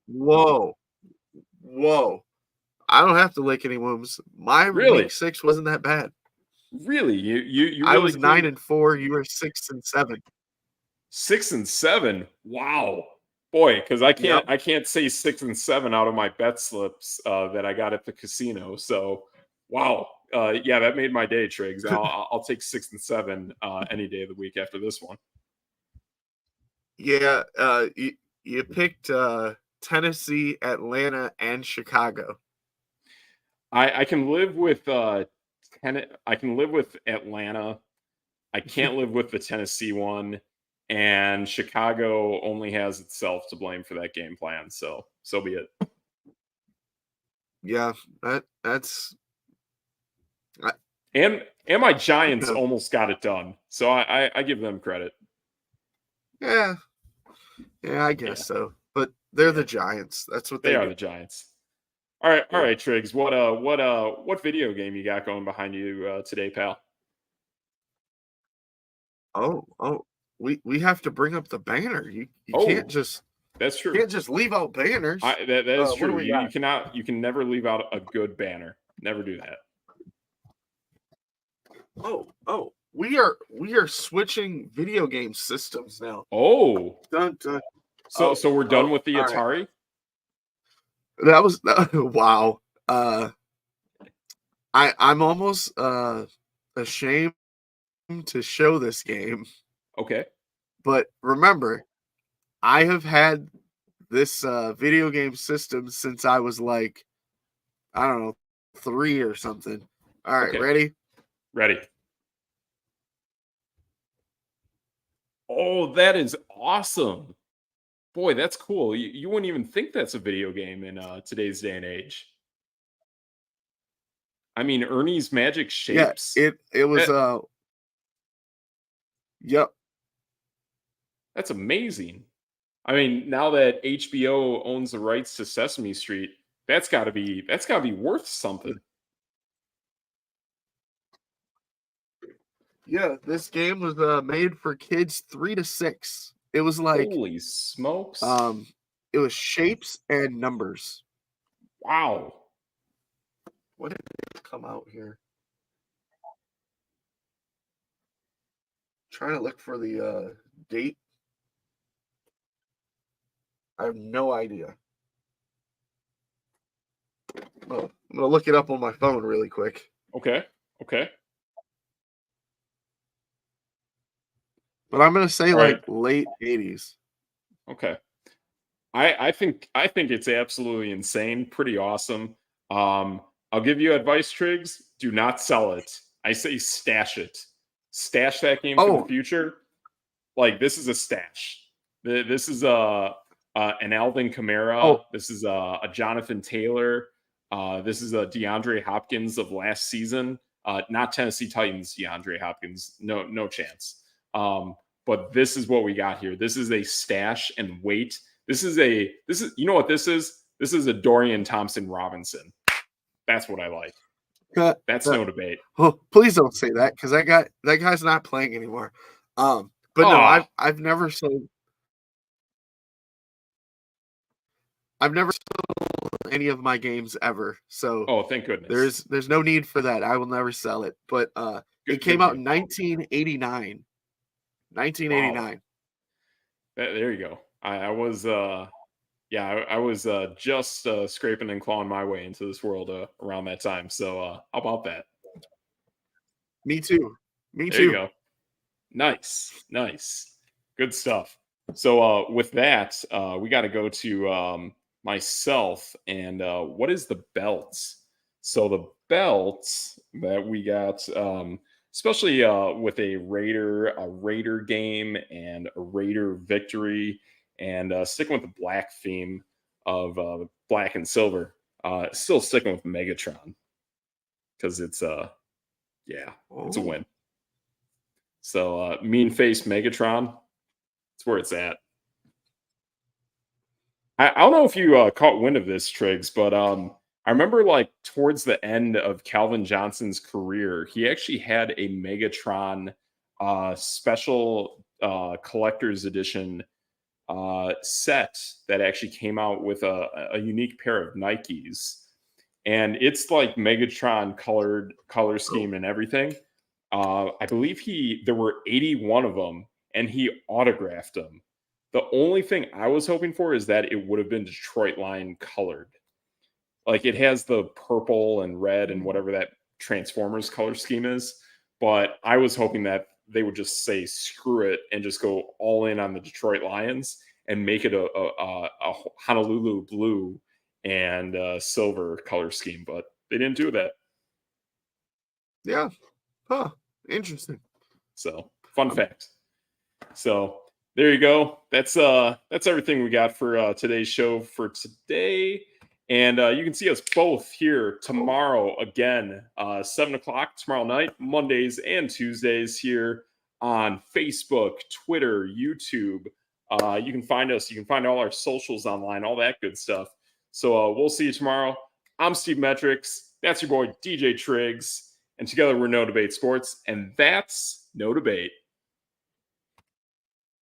I don't have to lick any wounds. My week 6 wasn't that bad. Really? You I was 9-4. You were 6-7. 6-7. Wow, boy, because I can't say 6-7 out of my bet slips that I got at the casino. So, wow, yeah, that made my day, Triggs. I'll take 6-7 any day of the week after this one. Yeah, you picked Tennessee, Atlanta, and Chicago. I can live with I can live with Atlanta. I can't live with the Tennessee one, and Chicago only has itself to blame for that game plan. So be it. Yeah, that's. And my Giants almost got it done, so I give them credit. Yeah, I guess so. But they're the Giants. That's what they are. The Giants. All right, Triggs. What video game you got going behind you today, pal? Oh, we have to bring up the banner. You can't just. That's true. You can't just leave out banners. That is true. You can never leave out a good banner. Never do that. Oh, we are switching video game systems now. Oh. Dun, dun. So we're done with the Atari? Right. That was wow. I'm almost ashamed to show this game. Okay. But remember, I have had this video game system since I was like, I don't know, 3 or something. All right, okay. Ready. Oh, that is awesome. Boy, that's cool. You wouldn't even think that's a video game in today's day and age. I mean, Ernie's Magic Shapes. Yeah, it was yep. That's amazing. I mean, now that HBO owns the rights to Sesame Street, that's got to be worth something. Yeah, this game was made for kids 3 to 6. It was like holy smokes. It was shapes and numbers. Wow. What did it come out here? Trying to look for the date. I have no idea. Oh, I'm gonna look it up on my phone really quick. Okay. But I'm gonna say All right. like late 80s. Okay. I think it's absolutely insane. Pretty awesome. I'll give you advice, Triggs. Do not sell it. I say stash it. Stash that game for the future. Like, this is a stash. This is an Alvin Kamara. This is a Jonathan Taylor. This is a DeAndre Hopkins of last season. Not Tennessee Titans DeAndre Hopkins. No chance. But this is what we got here. This is a stash and wait. This is you know what this is? This is a Dorian Thompson-Robinson. That's what I like. That's no debate. Oh, please don't say that, because that guy's not playing anymore. But no, I've never sold any of my games ever. So thank goodness. There's no need for that. I will never sell it. But it came out in 1989. 1989. Wow. There you go. I was just scraping and clawing my way into this world around that time. So how about that? Me too. There you go. Nice. Good stuff. So with that, we got to go to myself and what is the belts? So the belts that we got, especially with a Raider game and a Raider victory, and sticking with the black theme of black and silver, still sticking with Megatron because it's it's a win. So mean face Megatron, that's where it's at. I don't know if you caught wind of this, Triggs, but I remember like towards the end of Calvin Johnson's career, he actually had a Megatron special collector's edition set that actually came out with a unique pair of Nikes. And it's like Megatron color scheme and everything. I believe there were 81 of them, and he autographed them. The only thing I was hoping for is that it would have been Detroit line colored. Like, it has the purple and red and whatever that Transformers color scheme is. But I was hoping that they would just say screw it and just go all in on the Detroit Lions and make it a Honolulu blue and silver color scheme. But they didn't do that. Yeah. Huh. Interesting. So, fun fact. So there you go. That's everything we got for today's show for today. And you can see us both here tomorrow again, 7 o'clock tomorrow night, Mondays and Tuesdays here on Facebook, Twitter, YouTube. You can find us. You can find all our socials online, all that good stuff. So we'll see you tomorrow. I'm Steve M3TR1CS. That's your boy, DJ Triggs. And together we're No Debate Sports. And that's No Debate.